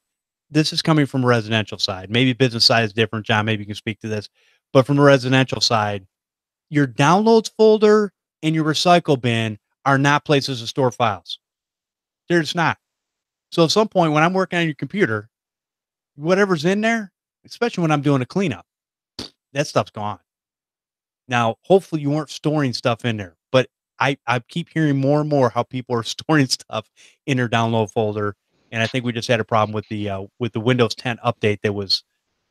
this is coming from a residential side. Maybe business side is different. John, maybe you can speak to this. But from a residential side, your downloads folder and your recycle bin are not places to store files. They're just not. So at some point when I'm working on your computer, whatever's in there, especially when I'm doing a cleanup, that stuff's gone. Now, hopefully you weren't storing stuff in there, but I keep hearing more and more how people are storing stuff in their download folder. And I think we just had a problem with the Windows 10 update that was,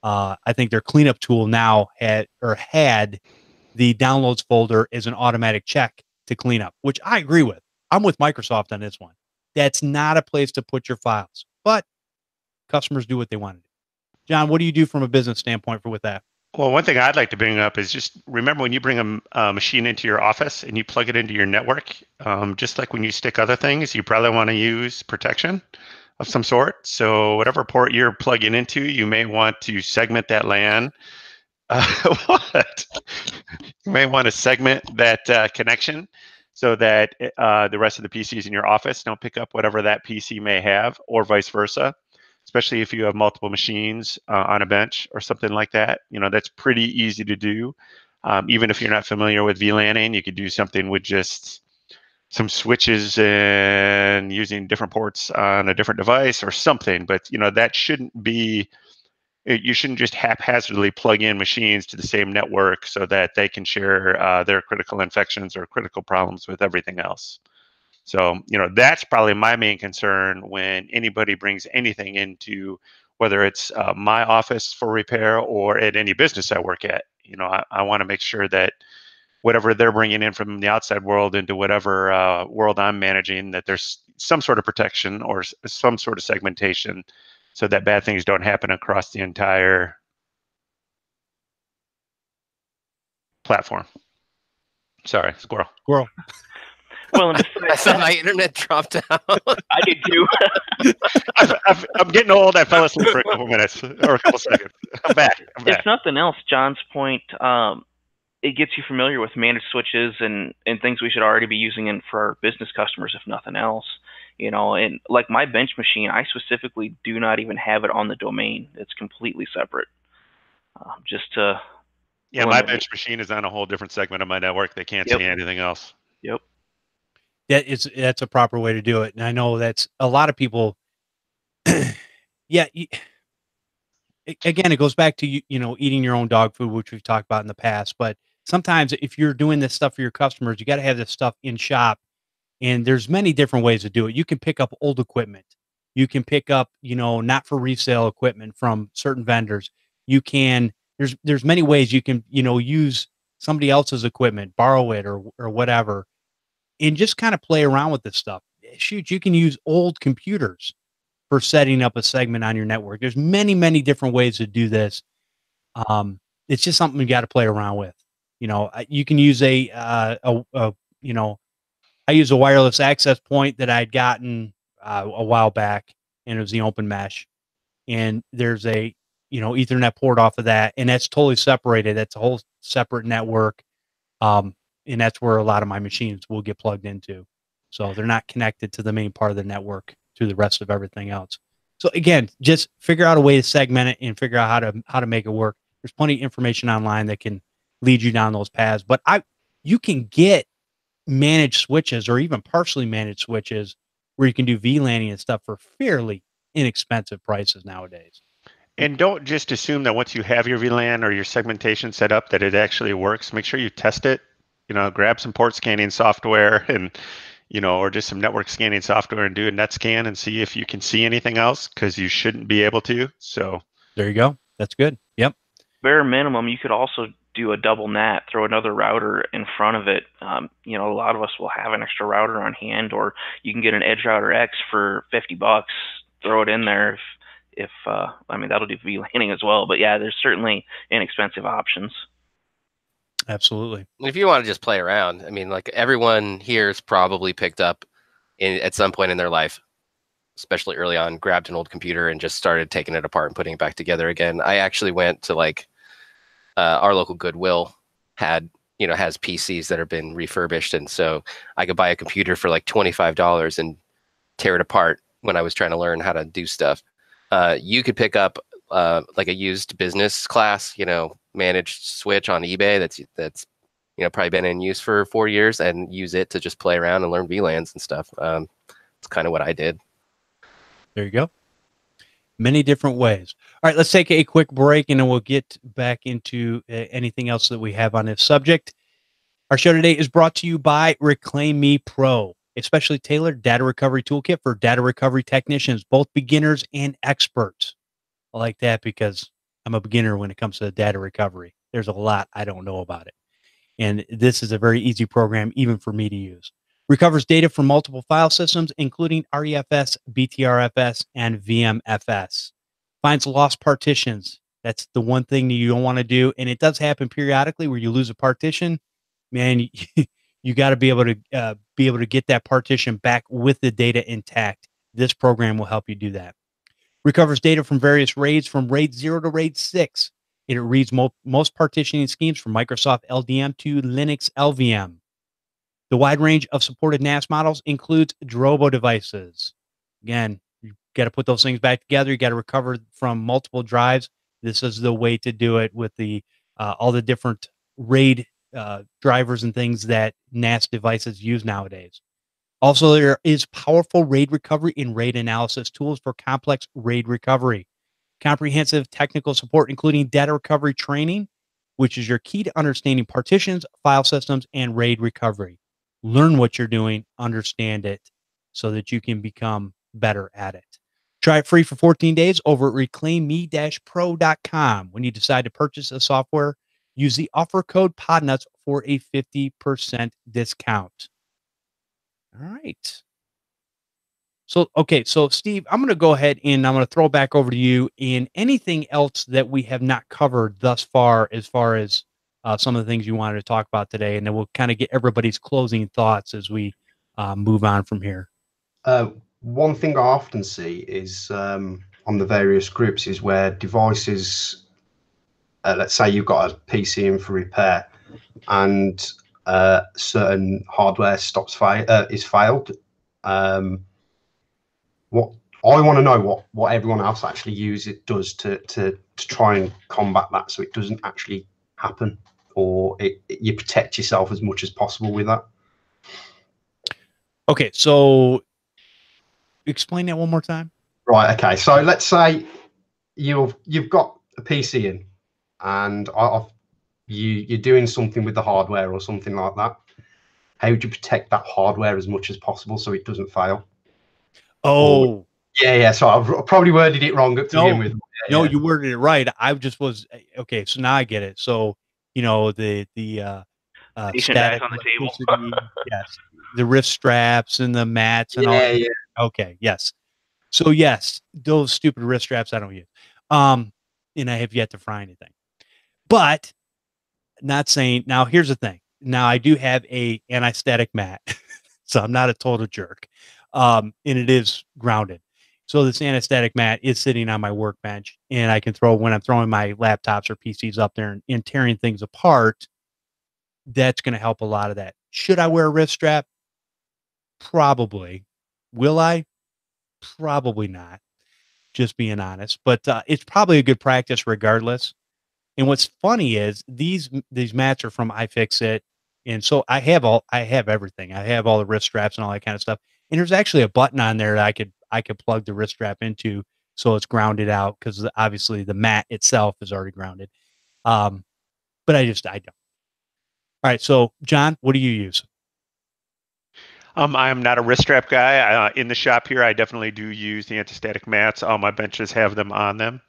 I think their cleanup tool now had the downloads folder as an automatic check to clean up, which I agree with. I'm with Microsoft on this one. That's not a place to put your files, but customers do what they want to do. John, what do you do from a business standpoint with that? Well, one thing I'd like to bring up is just remember when you bring a machine into your office and you plug it into your network, just like when you stick other things, you probably want to use protection. of some sort. So whatever port you're plugging into, you may want to segment that LAN. What? You may want to segment that connection so that the rest of the PCs in your office don't pick up whatever that PC may have, or vice versa. Especially if you have multiple machines on a bench or something like that. You know, that's pretty easy to do. Even if you're not familiar with VLANing, you could do something with just some switches and using different ports on a different device or something. But you know, that shouldn't be. You shouldn't just haphazardly plug in machines to the same network so that they can share their critical infections or critical problems with everything else. So, you know, that's probably my main concern when anybody brings anything into, whether it's my office for repair or at any business I work at. You know, I want to make sure that whatever they're bringing in from the outside world into whatever world I'm managing, that there's some sort of protection or some sort of segmentation so that bad things don't happen across the entire platform. Sorry, squirrel. Squirrel. Well, and I besides saw that, my internet dropped out. I did too. I'm getting old. I fell asleep for a couple minutes or a couple seconds. I'm back. If nothing else, John's point, it gets you familiar with managed switches and things we should already be using for our business customers, if nothing else. You know, and like my bench machine, I specifically do not even have it on the domain. It's completely separate. Just to Yeah, my bench machine is on a whole different segment of my network. They can't see anything else. Yep. That's a proper way to do it. And I know that's a lot of people. Yeah. Again, it goes back to, you know, eating your own dog food, which we've talked about in the past. But sometimes if you're doing this stuff for your customers, you got to have this stuff in shop. And there's many different ways to do it. You can pick up old equipment. You can pick up, you know, not for resale equipment from certain vendors. You can, there's many ways you can, you know, use somebody else's equipment, borrow it or whatever, and just kind of play around with this stuff. Shoot, you can use old computers for setting up a segment on your network. There's many, many different ways to do this. It's just something you got to play around with. You know, you can use you know, I use a wireless access point that I'd gotten a while back, and it was the open mesh. And there's a, you know, Ethernet port off of that, and that's totally separated. That's a whole separate network. And that's where a lot of my machines will get plugged into. So they're not connected to the main part of the network to the rest of everything else. So again, just figure out a way to segment it and figure out how to make it work. There's plenty of information online that can lead you down those paths. But you can get managed switches or even partially managed switches where you can do VLANing and stuff for fairly inexpensive prices nowadays. And don't just assume that once you have your VLAN or your segmentation set up that it actually works. Make sure you test it. You know, grab some port scanning software and, you know, or just some network scanning software and do a net scan and see if you can see anything else, because you shouldn't be able to. So there you go. That's good. Yep. Bare minimum, you could also do a double NAT, throw another router in front of it. You know, a lot of us will have an extra router on hand, or you can get an Edge Router X for $50. Throw it in there. If I mean, that'll do VLANing as well. But yeah, there's certainly inexpensive options. Absolutely. If you want to just play around, I mean, like everyone here has probably picked up at some point in their life, especially early on, grabbed an old computer and just started taking it apart and putting it back together again. I actually went to like our local Goodwill has PCs that have been refurbished, and so I could buy a computer for like $25 and tear it apart when I was trying to learn how to do stuff. You could pick up like a used business class, you know, managed switch on eBay that's you know, probably been in use for 4 years, and use it to just play around and learn VLANs and stuff. It's kind of what I did. There you go. Many different ways. All right, let's take a quick break, and then we'll get back into anything else that we have on this subject. Our show today is brought to you by Reclaim Me Pro, a specially tailored data recovery toolkit for data recovery technicians, both beginners and experts. I like that because I'm a beginner when it comes to data recovery. There's a lot I don't know about it. And this is a very easy program, even for me to use. Recovers data from multiple file systems, including REFS, BTRFS, and VMFS. Finds lost partitions. That's the one thing that you don't want to do. And it does happen periodically where you lose a partition. Man, you got to be able to get that partition back with the data intact. This program will help you do that. Recovers data from various RAIDs from RAID 0 to RAID 6. It reads most partitioning schemes from Microsoft LDM to Linux LVM. The wide range of supported NAS models includes Drobo devices. Again, you got to put those things back together. You got to recover from multiple drives. This is the way to do it with the all the different RAID drivers and things that NAS devices use nowadays. Also, there is powerful RAID recovery and RAID analysis tools for complex RAID recovery. Comprehensive technical support, including data recovery training, which is your key to understanding partitions, file systems, and RAID recovery. Learn what you're doing, understand it, so that you can become better at it. Try it free for 14 days over at reclaimme-pro.com. When you decide to purchase a software, use the offer code PODNUTS for a 50% discount. All right. So, okay. So, Steve, I'm going to go ahead and I'm going to throw it back over to you. And anything else that we have not covered thus far as some of the things you wanted to talk about today, and then we'll kind of get everybody's closing thoughts as we move on from here. One thing I often see is on the various groups is where devices, let's say you've got a PC in for repair, and certain hardware is failed. What I want to know what everyone else actually does to try and combat that, so it doesn't actually happen, or you protect yourself as much as possible with that. Okay, so explain that one more time. Right. Okay. So let's say you've got a PC in, and you're doing something with the hardware or something like that. How would you protect that hardware as much as possible so it doesn't fail? Oh, yeah. So I've probably worded it wrong to begin with. No, you worded it right. I just was okay. So now I get it. So the static on the table. Yes, the wrist straps and the mats and all. Yeah. Okay. Yes. So yes, those stupid wrist straps I don't use. And I have yet to fry anything. But not saying now. Here's the thing. Now I do have a anti-static mat, so I'm not a total jerk. And it is grounded. So this anti-static mat is sitting on my workbench, and I can when I'm throwing my laptops or PCs up there and tearing things apart, that's going to help a lot of that. Should I wear a wrist strap? Probably. Will I? Probably not. Just being honest, but it's probably a good practice regardless. And what's funny is these mats are from iFixit, and so I have everything. I have all the wrist straps and all that kind of stuff. And there's actually a button on there that I could plug the wrist strap into, so it's grounded out, because obviously the mat itself is already grounded. But I don't. All right, so John, what do you use? I'm not a wrist strap guy. In the shop here, I definitely do use the anti-static mats. All my benches have them on them.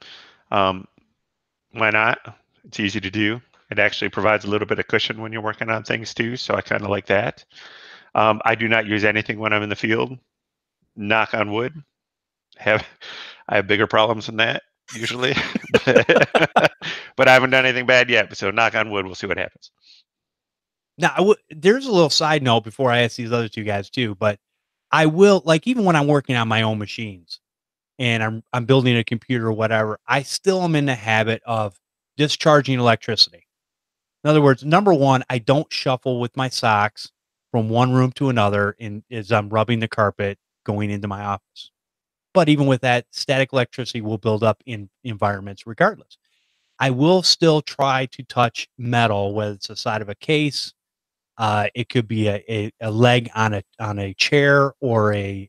Why not? It's easy to do. It actually provides a little bit of cushion when you're working on things too, so I kind of like that. I do not use anything when I'm in the field. Knock on wood. I have bigger problems than that usually, but I haven't done anything bad yet. So knock on wood. We'll see what happens. Now, there's a little side note before I ask these other two guys too, but I will, like, even when I'm working on my own machines and I'm building a computer or whatever, I still am in the habit of discharging electricity. In other words, number one, I don't shuffle with my socks from one room to another as I'm rubbing the carpet going into my office. But even with that, static electricity will build up in environments regardless. I will still try to touch metal, whether it's the side of a case, it could be a leg on a chair or a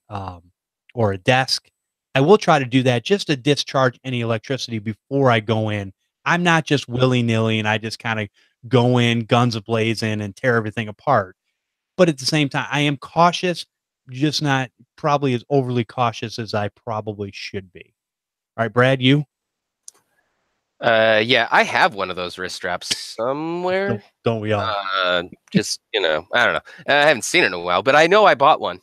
desk. I will try to do that just to discharge any electricity before I go in. I'm not just willy-nilly and I just kind of go in guns a-blazing and tear everything apart. But at the same time, I am cautious, just not probably as overly cautious as I probably should be. All right, Brad, you? Yeah, I have one of those wrist straps somewhere. Don't we all? Just, I don't know. I haven't seen it in a while, but I know I bought one.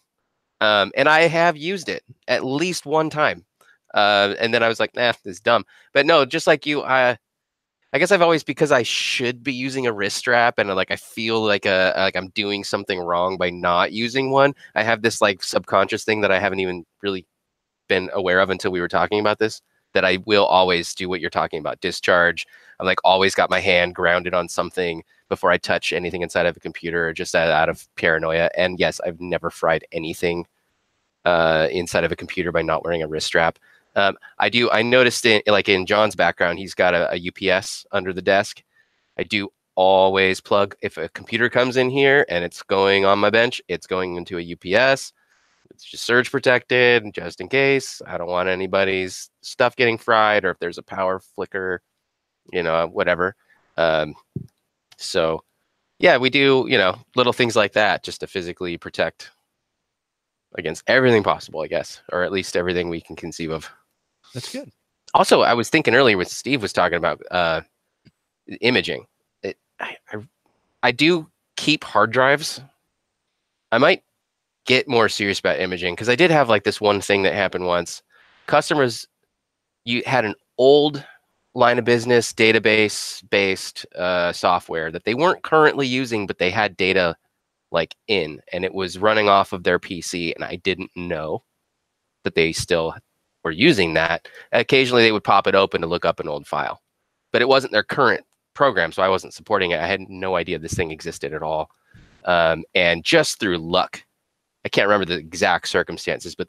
And I have used it at least one time. And then I was like, nah, this is dumb. But no, just like you, I guess I've always, because I should be using a wrist strap and like I feel like I'm doing something wrong by not using one. I have this like subconscious thing that I haven't even really been aware of until we were talking about this, that I will always do what you're talking about, discharge. I'm like always got my hand grounded on something before I touch anything inside of a computer, just out of paranoia. And yes, I've never fried anything inside of a computer by not wearing a wrist strap. I noticed in John's background, he's got a UPS under the desk. I do always plug, if a computer comes in here and it's going on my bench, it's going into a UPS. It's just surge protected, just in case. I don't want anybody's stuff getting fried, or if there's a power flicker, whatever. So yeah, we do, little things like that just to physically protect against everything possible, I guess, or at least everything we can conceive of. That's good. Also, I was thinking earlier when Steve was talking about imaging. I do keep hard drives. I might get more serious about imaging, because I did have like this one thing that happened once. Customers, you had an old line of business database-based software that they weren't currently using, but they had data like in, and it was running off of their PC, and I didn't know that they still were using that. Occasionally they would pop it open to look up an old file, but it wasn't their current program, so I wasn't supporting it. I had no idea this thing existed at all. And just through luck, I can't remember the exact circumstances, but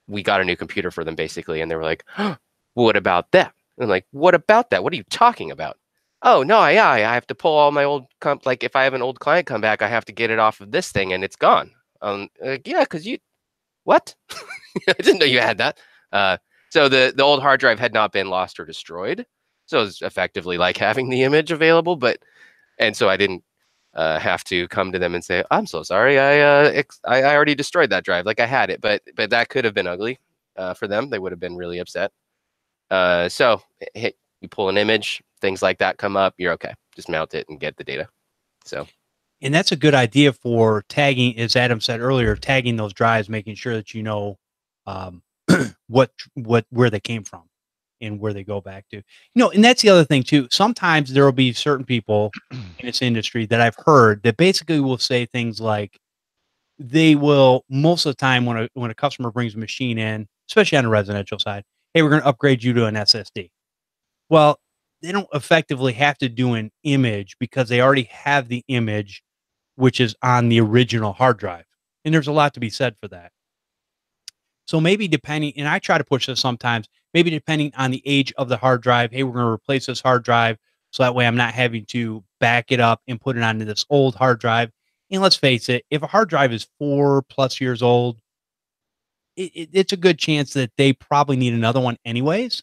we got a new computer for them basically, and they were like, oh, what about that? And I'm like, what about that? What are you talking about? Oh, no, yeah, I have to pull all my old, like if I have an old client come back, I have to get it off of this thing and it's gone. Yeah, because what? I didn't know you had that. So the old hard drive had not been lost or destroyed. So it was effectively like having the image available, and so I didn't have to come to them and say, I'm so sorry, I already destroyed that drive. Like I had it, but that could have been ugly for them. They would have been really upset. So you pull an image, things like that come up, you're okay. Just mount it and get the data. So. And that's a good idea for tagging, as Adam said earlier, tagging those drives, making sure that you know where they came from and where they go back to. And that's the other thing too. Sometimes there will be certain people in this industry that I've heard that basically will say things like, they will, most of the time when a customer brings a machine in, especially on the residential side, hey, we're going to upgrade you to an SSD. Well, they don't effectively have to do an image because they already have the image, which is on the original hard drive. And there's a lot to be said for that. So maybe depending, and I try to push this sometimes, maybe depending on the age of the hard drive, hey, we're going to replace this hard drive so that way I'm not having to back it up and put it onto this old hard drive. And let's face it, if a hard drive is 4+ years old, it's a good chance that they probably need another one anyways.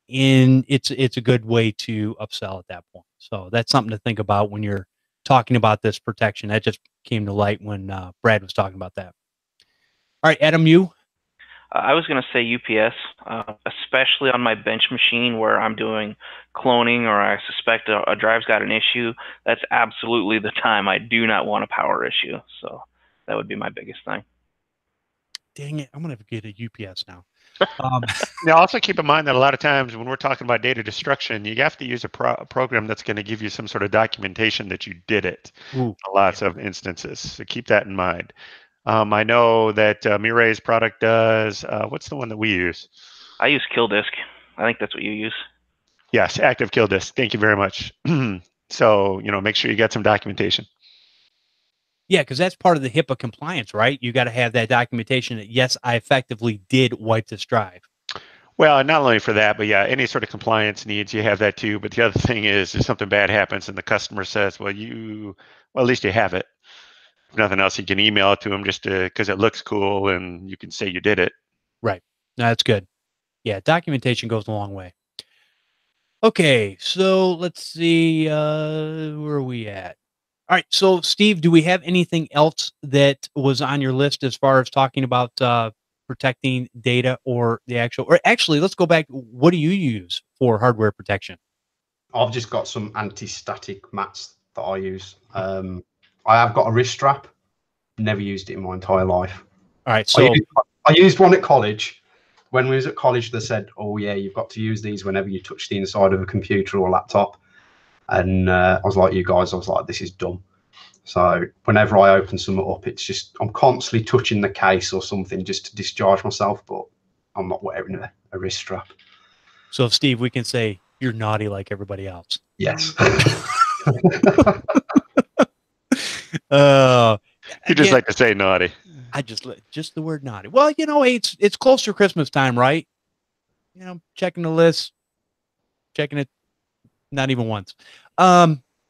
And it's a good way to upsell at that point. So that's something to think about when you're talking about this protection. That just came to light when Brad was talking about that. All right, Adam, you? I was going to say UPS, especially on my bench machine where I'm doing cloning or I suspect a drive's got an issue. That's absolutely the time I do not want a power issue. So that would be my biggest thing. Dang it, I'm going to get a UPS now. Now, also keep in mind that a lot of times when we're talking about data destruction, you have to use a program that's going to give you some sort of documentation that you did it. Ooh, Lots of instances. So keep that in mind. I know that Miray's product does. What's the one that we use? I use Kill Disk. I think that's what you use. Yes, Active Kill Disk. Thank you very much. So, make sure you got some documentation. Yeah, because that's part of the HIPAA compliance, right? You got to have that documentation that, yes, I effectively did wipe this drive. Well, not only for that, but yeah, any sort of compliance needs, you have that too. But the other thing is, if something bad happens and the customer says, well, at least you have it. If nothing else, you can email it to them just because it looks cool and you can say you did it. Right. No, that's good. Yeah, documentation goes a long way. Okay, so let's see. Where are we at? All right, so Steve, do we have anything else that was on your list as far as talking about protecting data or actually, let's go back. What do you use for hardware protection? I've just got some anti-static mats that I use. I have got a wrist strap. Never used it in my entire life. All right, so I used one at college. When we was at college, they said, "Oh yeah, you've got to use these whenever you touch the inside of a computer or laptop." And I was like, "You guys," I was like, "This is dumb." So whenever I open something up, it's just I'm constantly touching the case or something just to discharge myself, but I'm not wearing a wrist strap. So, Steve, we can say you're naughty like everybody else. Yes. You just like to say naughty. I just the word naughty. Well, you know, it's close to Christmas time, right? You know, checking the list, checking it, not even once.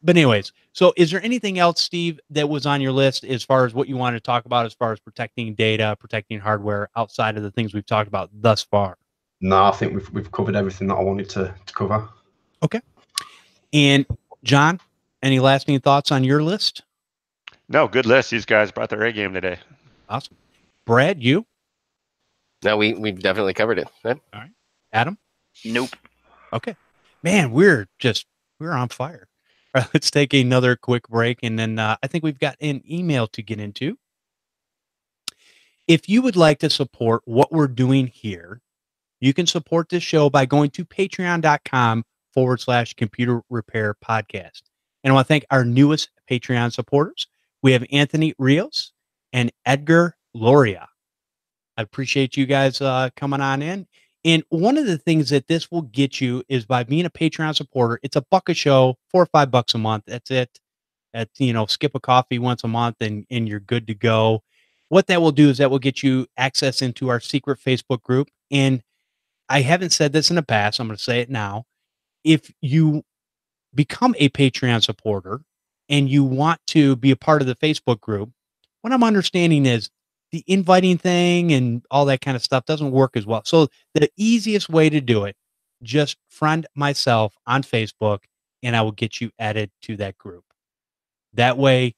But anyways, so is there anything else, Steve, that was on your list as far as what you want to talk about as far as protecting data, protecting hardware outside of the things we've talked about thus far? No, I think we've covered everything that I wanted to cover. Okay. And John, any lasting thoughts on your list? No, good list. These guys brought their A game today. Awesome. Brad, you? No, we've definitely covered it. All right. Adam? Nope. Okay. Man, we're on fire. All right, let's take another quick break, and then I think we've got an email to get into. If you would like to support what we're doing here, you can support this show by going to patreon.com/computer repair podcast. And I want to thank our newest Patreon supporters. We have Anthony Rios and Edgar Loria. I appreciate you guys coming on in. And one of the things that this will get you is by being a Patreon supporter. It's $1 a show, $4 or $5 a month. That's it. That's, you know, skip a coffee once a month and you're good to go. What that will do is that will get you access into our secret Facebook group. And I haven't said this in the past. I'm going to say it now. If you become a Patreon supporter and you want to be a part of the Facebook group, what I'm understanding is the inviting thing and all that kind of stuff doesn't work as well. So the easiest way to do it, just friend myself on Facebook and I will get you added to that group. That way,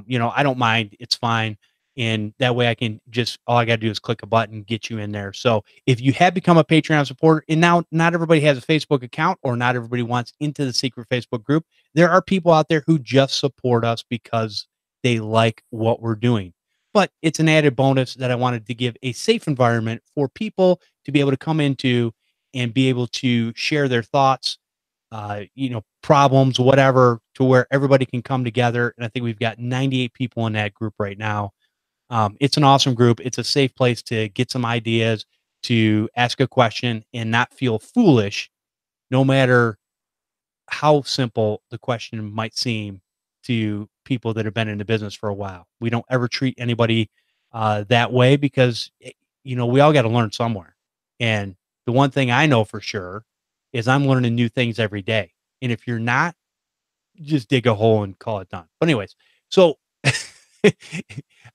you know, I don't mind. It's fine. And that way I can just, all I got to do is click a button, get you in there. So if you have become a Patreon supporter, and now not everybody has a Facebook account or not everybody wants into the secret Facebook group, there are people out there who just support us because they like what we're doing. But it's an added bonus that I wanted to give a safe environment for people to be able to come into and be able to share their thoughts, you know, problems, whatever, to where everybody can come together. And I think we've got 98 people in that group right now. It's an awesome group. It's a safe place to get some ideas, to ask a question and not feel foolish, no matter how simple the question might seem to people that have been in the business for a while. We don't ever treat anybody that way because, you know, we all got to learn somewhere. And the one thing I know for sure is I'm learning new things every day. And if you're not, just dig a hole and call it done. But anyways, so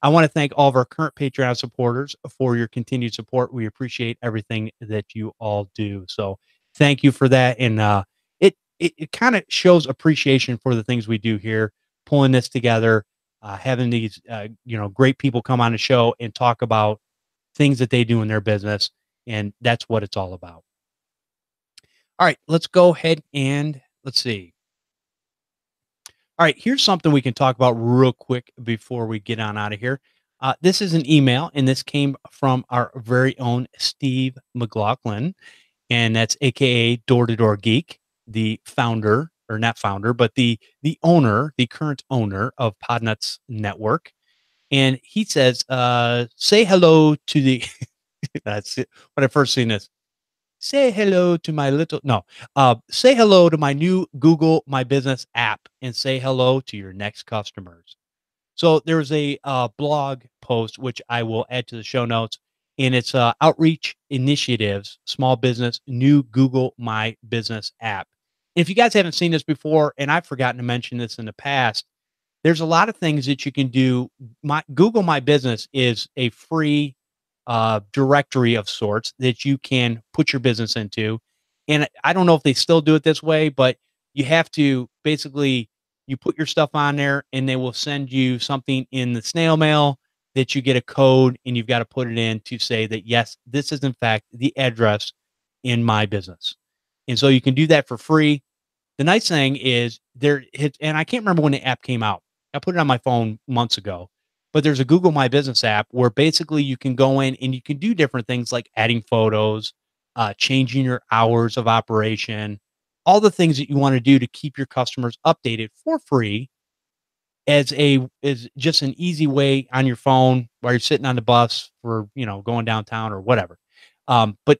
I want to thank all of our current Patreon supporters for your continued support. We appreciate everything that you all do. So thank you for that. And it kind of shows appreciation for the things we do here, pulling this together, having these you know, great people come on the show and talk about things that they do in their business. And that's what it's all about. All right, let's go ahead and let's see. All right, here's something we can talk about real quick before we get on out of here. This is an email, and this came from our very own Steve McLaughlin, and that's AKA Door to Door Geek, the founder, or not founder, but the owner, the current owner of Podnuts Network. And he says, say hello to the, that's it. When I first seen this, say hello to my say hello to my new Google My Business app and say hello to your next customers. So there's a blog post, which I will add to the show notes, and it's Outreach Initiatives, Small Business, New Google My Business app. If you guys haven't seen this before, and I've forgotten to mention this in the past, there's a lot of things that you can do. Google My Business is a free directory of sorts that you can put your business into. And I don't know if they still do it this way, but you have to basically, you put your stuff on there and they will send you something in the snail mail that you get a code and you've got to put it in to say that, yes, this is in fact the address in my business. And so you can do that for free. The nice thing is and I can't remember when the app came out. I put it on my phone months ago. But there's a Google My Business app where basically you can go in and you can do different things like adding photos, changing your hours of operation, all the things that you want to do to keep your customers updated for free as just an easy way on your phone while you're sitting on the bus for, going downtown or whatever. But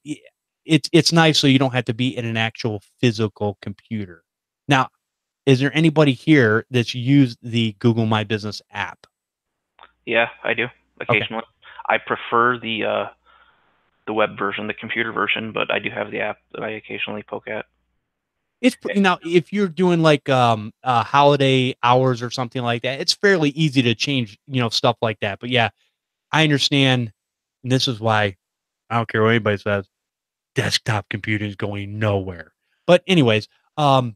it's nice so you don't have to be in an actual physical computer. Now, is there anybody here that's used the Google My Business app? Yeah, I do occasionally. Okay. I prefer the web version, the computer version, but I do have the app that I occasionally poke at. It's if you're doing like holiday hours or something like that, it's fairly easy to change, stuff like that. But yeah, I understand, and this is why I don't care what anybody says, desktop computing is going nowhere. But anyways, the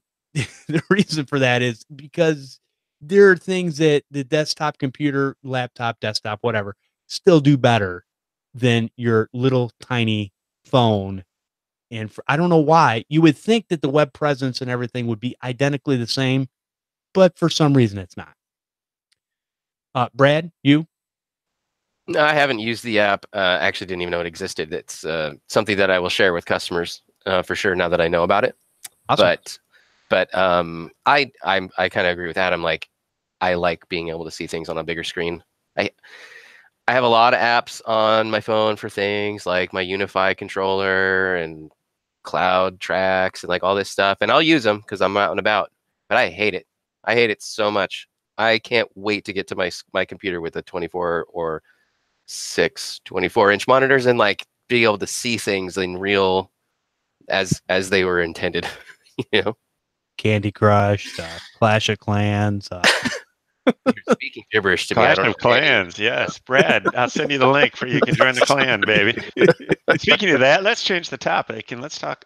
reason for that is because there are things that the desktop computer, laptop, desktop, whatever, still do better than your little tiny phone. And I don't know why you would think that the web presence and everything would be identically the same, but for some reason it's not. Brad, you? No, I haven't used the app. Actually, didn't even know it existed. It's something that I will share with customers for sure now that I know about it. Awesome. But I kind of agree with Adam. Like, I like being able to see things on a bigger screen. I have a lot of apps on my phone for things like my Unify controller and cloud tracks and like all this stuff, and I'll use them because I'm out and about. But I hate it. I hate it so much. I can't wait to get to my computer with a 24 or 24-inch monitors and like be able to see things in real as they were intended. Candy Crush, Clash of Clans. You're speaking gibberish to me. Clash of Clans, yes. Brad, I'll send you the link for you can join the clan, baby. Speaking of that, let's change the topic and let's talk.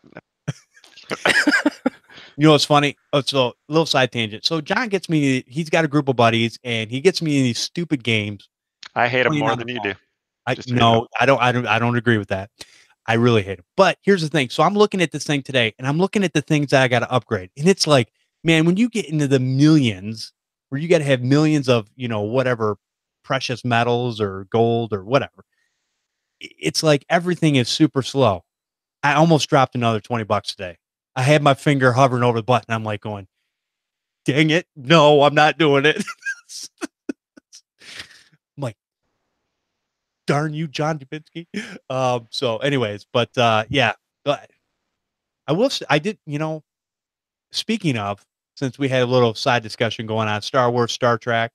It's funny. Oh, so a little side tangent. So John gets me, he's got a group of buddies and he gets me in these stupid games. I hate them more than you do. I don't agree with that. I really hate it. But here's the thing. So I'm looking at this thing today and I'm looking at the things that I got to upgrade. And it's like, man, when you get into the millions, where you got to have millions of, whatever precious metals or gold or whatever, it's like everything is super slow. I almost dropped another $20 today. I had my finger hovering over the button. I'm like going, dang it. No, I'm not doing it. I'm like, darn you, John Dubinsky. So anyways, but yeah, I did, speaking of, since we had a little side discussion going on, Star Wars, Star Trek,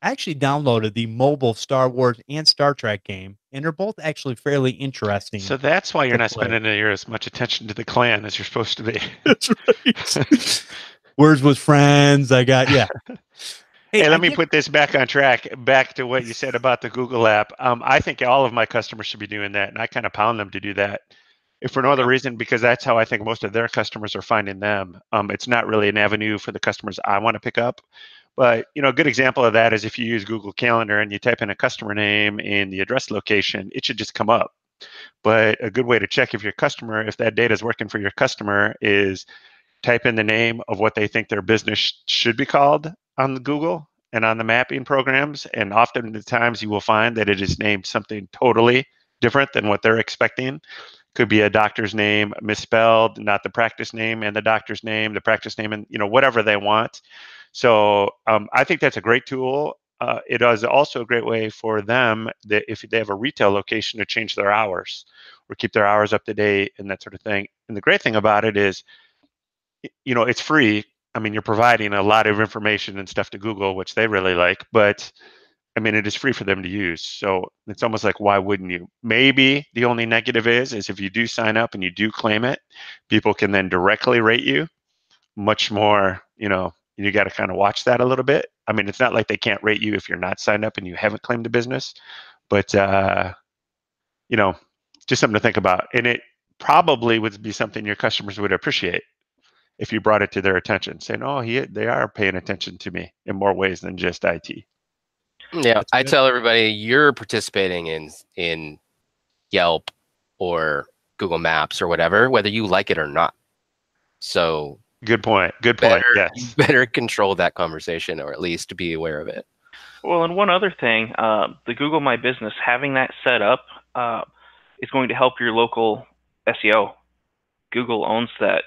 I actually downloaded the mobile Star Wars and Star Trek game, and they're both actually fairly interesting. So that's why you're not spending as much attention to the clan as you're supposed to be. That's right. Words with friends. I got, yeah. Hey, let me put this back on track, back to what you said about the Google app. I think all of my customers should be doing that, and I kind of pound them to do that. If for no other reason, because that's how I think most of their customers are finding them. It's not really an avenue for the customers I want to pick up. But, a good example of that is if you use Google Calendar and you type in a customer name and the address location, it should just come up. But a good way to check if that data is working for your customer is type in the name of what they think their business should be called on the Google and on the mapping programs. And often the times you will find that it is named something totally different than what they're expecting. Could be a doctor's name misspelled, not the practice name and the doctor's name, the practice name, and whatever they want. So I think that's a great tool. It is also a great way for them that if they have a retail location to change their hours or keep their hours up to date and that sort of thing. And the great thing about it is, it's free. I mean, you're providing a lot of information and stuff to Google, which they really like, but I mean, it is free for them to use. So it's almost like, why wouldn't you? Maybe the only negative is if you do sign up and you do claim it, people can then directly rate you much more, you got to kind of watch that a little bit. I mean, it's not like they can't rate you if you're not signed up and you haven't claimed a business, but, just something to think about. And it probably would be something your customers would appreciate if you brought it to their attention, saying, oh, they are paying attention to me in more ways than just IT. Yeah, I tell everybody you're participating in Yelp or Google Maps or whatever, whether you like it or not. So good point. Yes, you better control that conversation, or at least be aware of it. Well, and one other thing, the Google My Business, having that set up is going to help your local SEO. Google owns that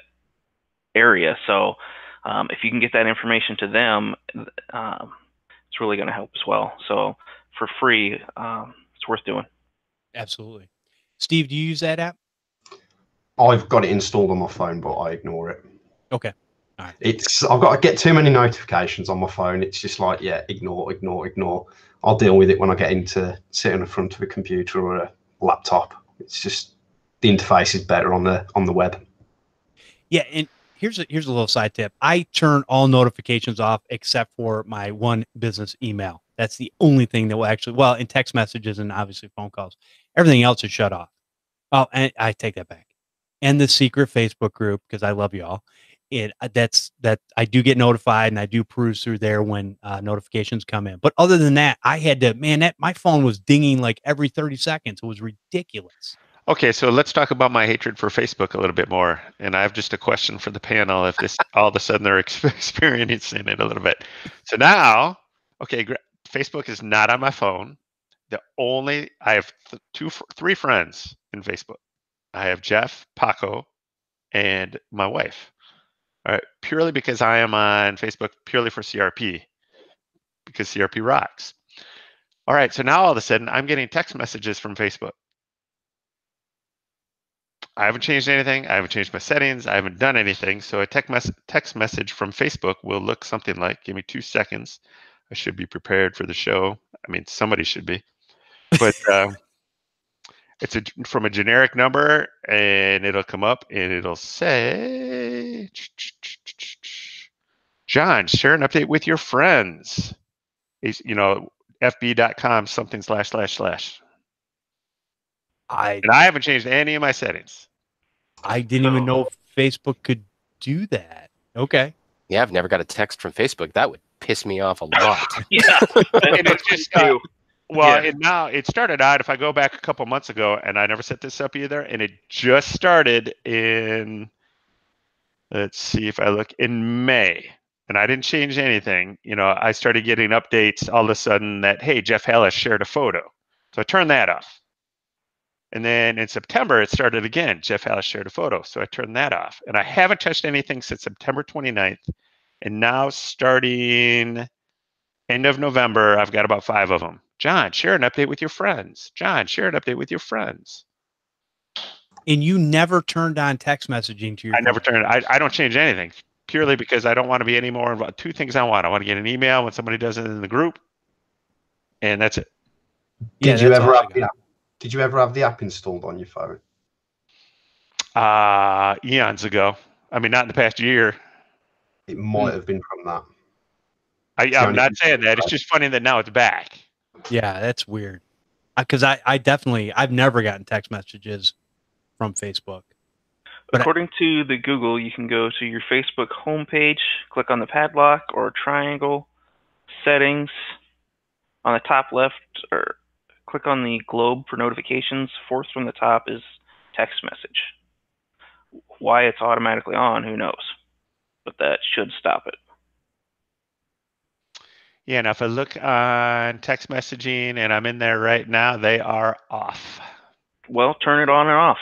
area, so if you can get that information to them, it's really going to help as well. So for free, it's worth doing. Absolutely. Steve, do you use that app? I've got it installed on my phone, but I ignore it. Okay. All right. I've got to get too many notifications on my phone. It's just like, yeah, ignore. I'll deal with it when I get into sitting in front of a computer or a laptop. It's just the interface is better on the web. Yeah, and here's a little side tip. I turn all notifications off except for my one business email. That's the only thing that will actually, well, in text messages and obviously phone calls. Everything else is shut off. Oh, and I take that back. And the secret Facebook group, because I love y'all. That I do get notified and I do peruse through there when notifications come in. But other than that, I had to, man, my phone was dinging like every 30 seconds. It was ridiculous. Okay, so let's talk about my hatred for Facebook a little bit more. And I have just a question for the panel. If this all of a sudden they're experiencing it a little bit. So now, okay, Facebook is not on my phone. I have three friends in Facebook. I have Jeff, Paco, and my wife. All right, purely because I am on Facebook purely for CRP, because CRP rocks. All right, so now all of a sudden I'm getting text messages from Facebook. I haven't changed anything. I haven't changed my settings. I haven't done anything. So a text message from Facebook will look something like, give me 2 seconds. I should be prepared for the show. I mean, somebody should be. But it's from a generic number, and it'll come up, and it'll say, John, share an update with your friends. fb.com something / and I haven't changed any of my settings. I didn't even know Facebook could do that. Okay. Yeah, I've never got a text from Facebook. That would piss me off a lot. Yeah. And it's just now it started out, if I go back a couple months ago, and I never set this up either, and it just started in, let's see if I look, in May. And I didn't change anything. I started getting updates all of a sudden that, hey, Jeff Halash shared a photo. So I turned that off. And then in September, it started again. Jeff Halash shared a photo. So I turned that off. And I haven't touched anything since September 29th. And now starting end of November, I've got about 5 of them. John, share an update with your friends. John, share an update with your friends. And you never turned on text messaging to your phone? Never turned it. I don't change anything, purely because I don't want to be any more involved. 2 things I want. I want to get an email when somebody does it in the group. And that's it. Did you ever have the app? Did you ever have the app installed on your phone? Eons ago. I mean, not in the past year. It might have been from that. I'm not saying that. It's just funny that now it's back. Yeah, that's weird. Because I've never gotten text messages from Facebook. But according to the Google, you can go to your Facebook homepage, click on the padlock or triangle, settings. On the top left, or click on the globe for notifications. 4th from the top is text message. Why it's automatically on, who knows? But that should stop it. Yeah, now if I look on text messaging and I'm in there right now, they are off. Well, turn it on and off.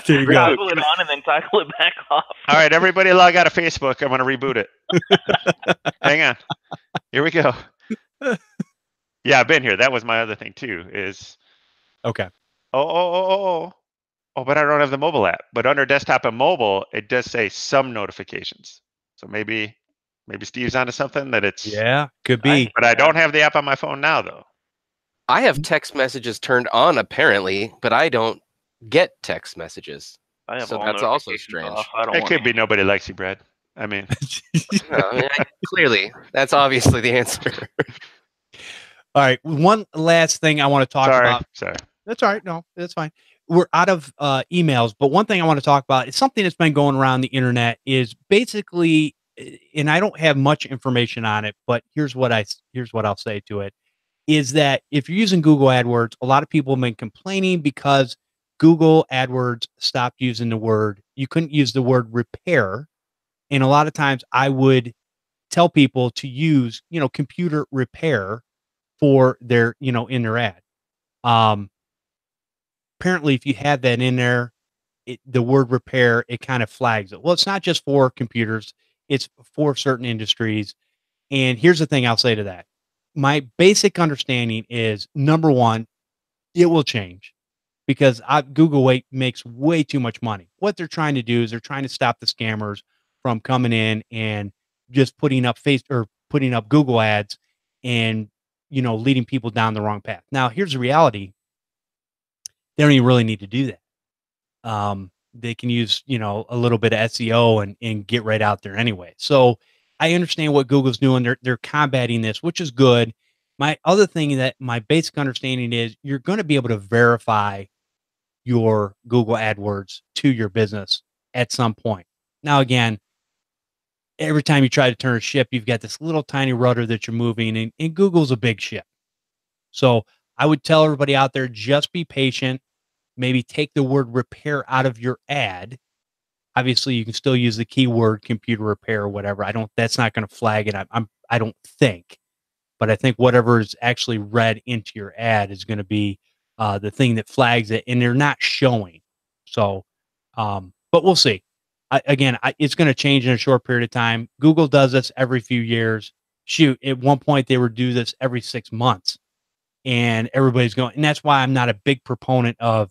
There you go. Toggle it on and then toggle it back off. All right, everybody log out of Facebook. I'm going to reboot it. Hang on. Here we go. Yeah, I've been here. That was my other thing too. Okay. Oh, but I don't have the mobile app. But under desktop and mobile, it does say some notifications. So maybe Steve's onto something that it's. Yeah, could be. But I don't have the app on my phone now, though. I have text messages turned on apparently, but I don't get text messages. So that's also strange. It could be nobody likes you, Brad. I mean, clearly, that's obviously the answer. All right. One last thing I want to talk about. Sorry. That's all right. No, that's fine. We're out of emails, but one thing I want to talk about is something that's been going around the internet is basically, and I don't have much information on it, but here's what I'll say to it, is that if you're using Google AdWords, a lot of people have been complaining because Google AdWords stopped using you couldn't use the word repair. And a lot of times I would tell people to use, computer repair for their, in their ad. Apparently if you have that in there, the word repair, it kind of flags it. Well, it's not just for computers. It's for certain industries. And here's the thing I'll say to that. My basic understanding is, number one, it will change because Google makes way too much money. What they're trying to do is they're trying to stop the scammers from coming in and just putting up putting up Google ads and, leading people down the wrong path. Now, here's the reality. They don't even really need to do that. They can use, a little bit of SEO and get right out there anyway. So I understand what Google's doing. They're combating this, which is good. My other thing that my basic understanding is you're going to be able to verify your Google AdWords to your business at some point. Now, again, every time you try to turn a ship, you've got this little tiny rudder that you're moving, and Google's a big ship. So I would tell everybody out there, just be patient. Maybe take the word repair out of your ad. Obviously, you can still use the keyword computer repair or whatever. That's not going to flag it. I don't think, but I think whatever is actually read into your ad is going to be the thing that flags it, and they're not showing. So, but we'll see. It's going to change in a short period of time. Google does this every few years. Shoot, at one point they would do this every 6 months, and everybody's going. And that's why I'm not a big proponent of,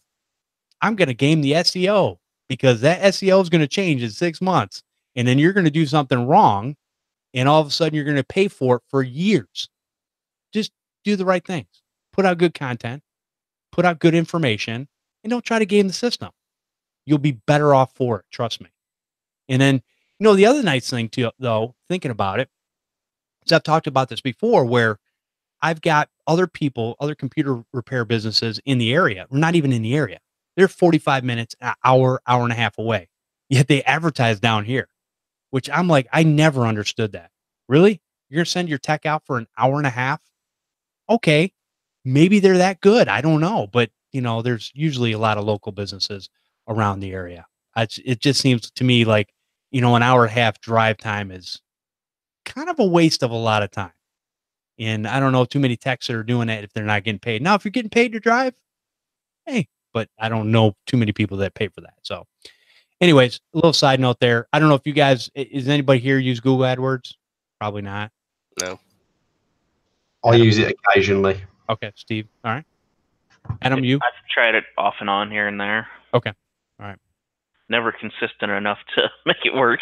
I'm going to game the SEO, because that SEO is going to change in 6 months, and then you're going to do something wrong, and all of a sudden you're going to pay for it for years. Just do the right things. Put out good content, put out good information, and don't try to game the system. You'll be better off for it. Trust me. And then, the other nice thing too, though, thinking about it, is I've talked about this before, where I've got other computer repair businesses in the area, or not even in the area. They're 45 minutes, an hour and a half away. Yet they advertise down here, which I'm like, I never understood that. Really? You're going to send your tech out for an hour and a half? Okay. Maybe they're that good. I don't know. But, there's usually a lot of local businesses around the area. It just seems to me like, an hour and a half drive time is kind of a waste of a lot of time. And I don't know too many techs that are doing that if they're not getting paid. Now, if you're getting paid to drive, hey, but I don't know too many people that pay for that. So anyways, a little side note there. I don't know if you guys, is anybody here use Google AdWords? Probably not. No. I use it occasionally. Okay, Steve. All right. Adam, you? I've tried it off and on here and there. Okay. All right. Never consistent enough to make it work.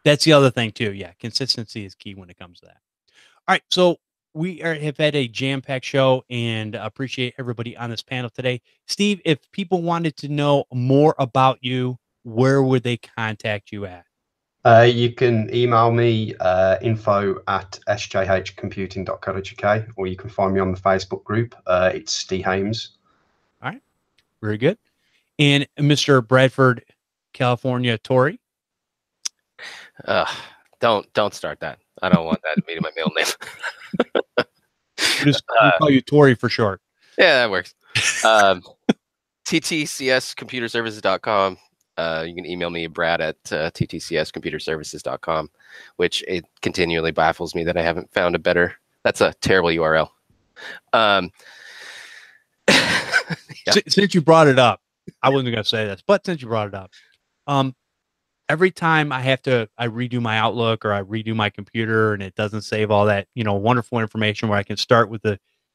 That's the other thing too. Yeah, consistency is key when it comes to that. All right, so we have had a jam-packed show, and appreciate everybody on this panel today. Steve, if people wanted to know more about you, where would they contact you at? You can email me info@sjhcomputing.co.uk, or you can find me on the Facebook group. It's Steve Hames. All right, very good. And Mr. Bradford, California, Torrey? Don't start that. I don't want that to be my middle name. We'll call you Torrey for short. Yeah, that works. TTCScomputerservices.com. You can email me, Brad, at ttcscomputerservices.com, which it continually baffles me that I haven't found a better. That's a terrible URL. Yeah. Since you brought it up, I wasn't going to say this, but since you brought it up, every time I redo my Outlook or I redo my computer and it doesn't save all that, wonderful information where I can start with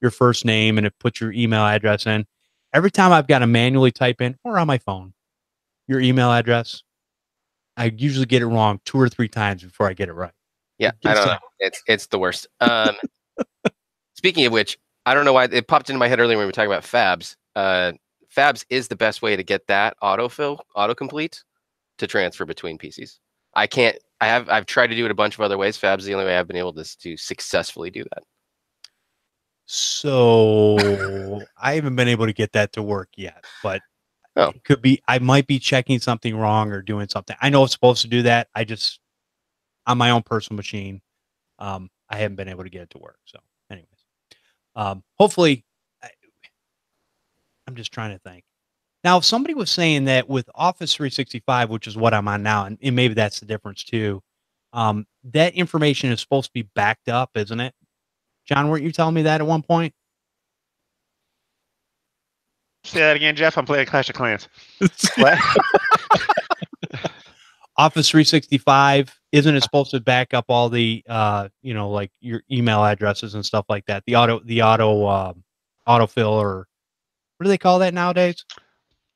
your first name and it puts your email address in. Every time I've got to manually type in, or on my phone, your email address, I usually get it wrong 2 or 3 times before I get it right. Yeah, I don't know. It's the worst. Speaking of which, I don't know why it popped into my head earlier when we were talking about Fabs. Fabs is the best way to get that autocomplete to transfer between PCs. I've tried to do it a bunch of other ways. Fabs is the only way I've been able to successfully do that. So I haven't been able to get that to work yet, but it could be, I might be checking something wrong or doing something. I know it's supposed to do that. I just, on my own personal machine, I haven't been able to get it to work. So anyways, hopefully, I'm just trying to think. Now, if somebody was saying that with Office 365, which is what I'm on now, and maybe that's the difference too, that information is supposed to be backed up, isn't it? John, weren't you telling me that at one point? Say that again, Jeff. I'm playing Clash of Clans. What? Office 365 Isn't it supposed to back up all the like your email addresses and stuff like that? The autofill, or what do they call that nowadays?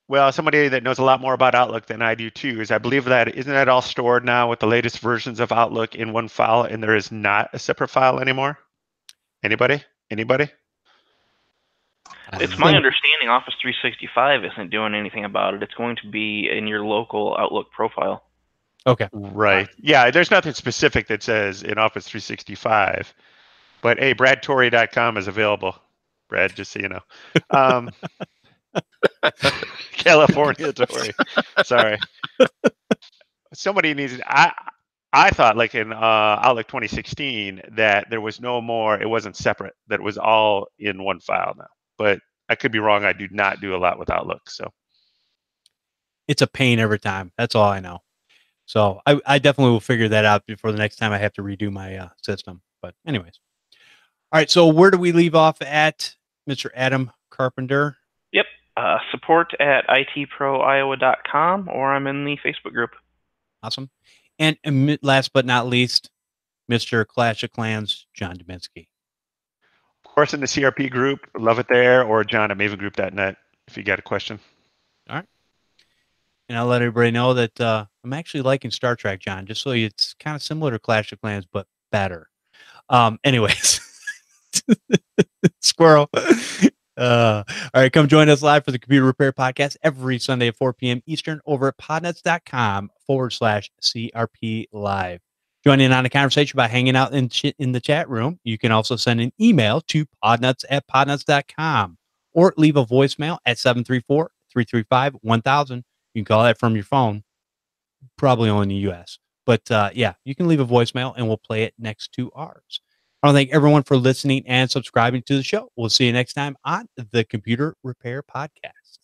Well, somebody that knows a lot more about Outlook than I do too is I believe that isn't that all stored now with the latest versions of Outlook in one file, and there is not a separate file anymore? Anybody? It's my understanding Office 365 isn't doing anything about it. It's going to be in your local Outlook profile. Okay. Right. Yeah, there's nothing specific that says in Office 365. But hey, BradTorrey.com is available. Brad, just so you know. California Torrey. Sorry. Somebody needs I thought like in Outlook 2016 that there was no more, it wasn't separate, that it was all in one file now. But I could be wrong. I do not do a lot with Outlook. So it's a pain every time. That's all I know. So I definitely will figure that out before the next time I have to redo my system. But anyways. All right. So where do we leave off at, Mr. Adam Carpenter? Yep. Support at itproiowa.com, or I'm in the Facebook group. Awesome. And last but not least, Mr. Clash of Clans, John Dubinsky. Of course, in the CRP group, love it there, or John at mavengroup.net if you got a question. All right. And I'll let everybody know that I'm actually liking Star Trek, John, just so it's kind of similar to Clash of Clans, but better. Anyways, squirrel. All right, come join us live for the Computer Repair Podcast every Sunday at 4 p.m. Eastern over at podnuts.com/CRP Live. Join in on the conversation by hanging out in the chat room. You can also send an email to podnuts@podnuts.com or leave a voicemail at 734-335-1000. You can call that from your phone, probably only in the U.S. But yeah, you can leave a voicemail and we'll play it next to ours. I want to thank everyone for listening and subscribing to the show. We'll see you next time on the Computer Repair Podcast.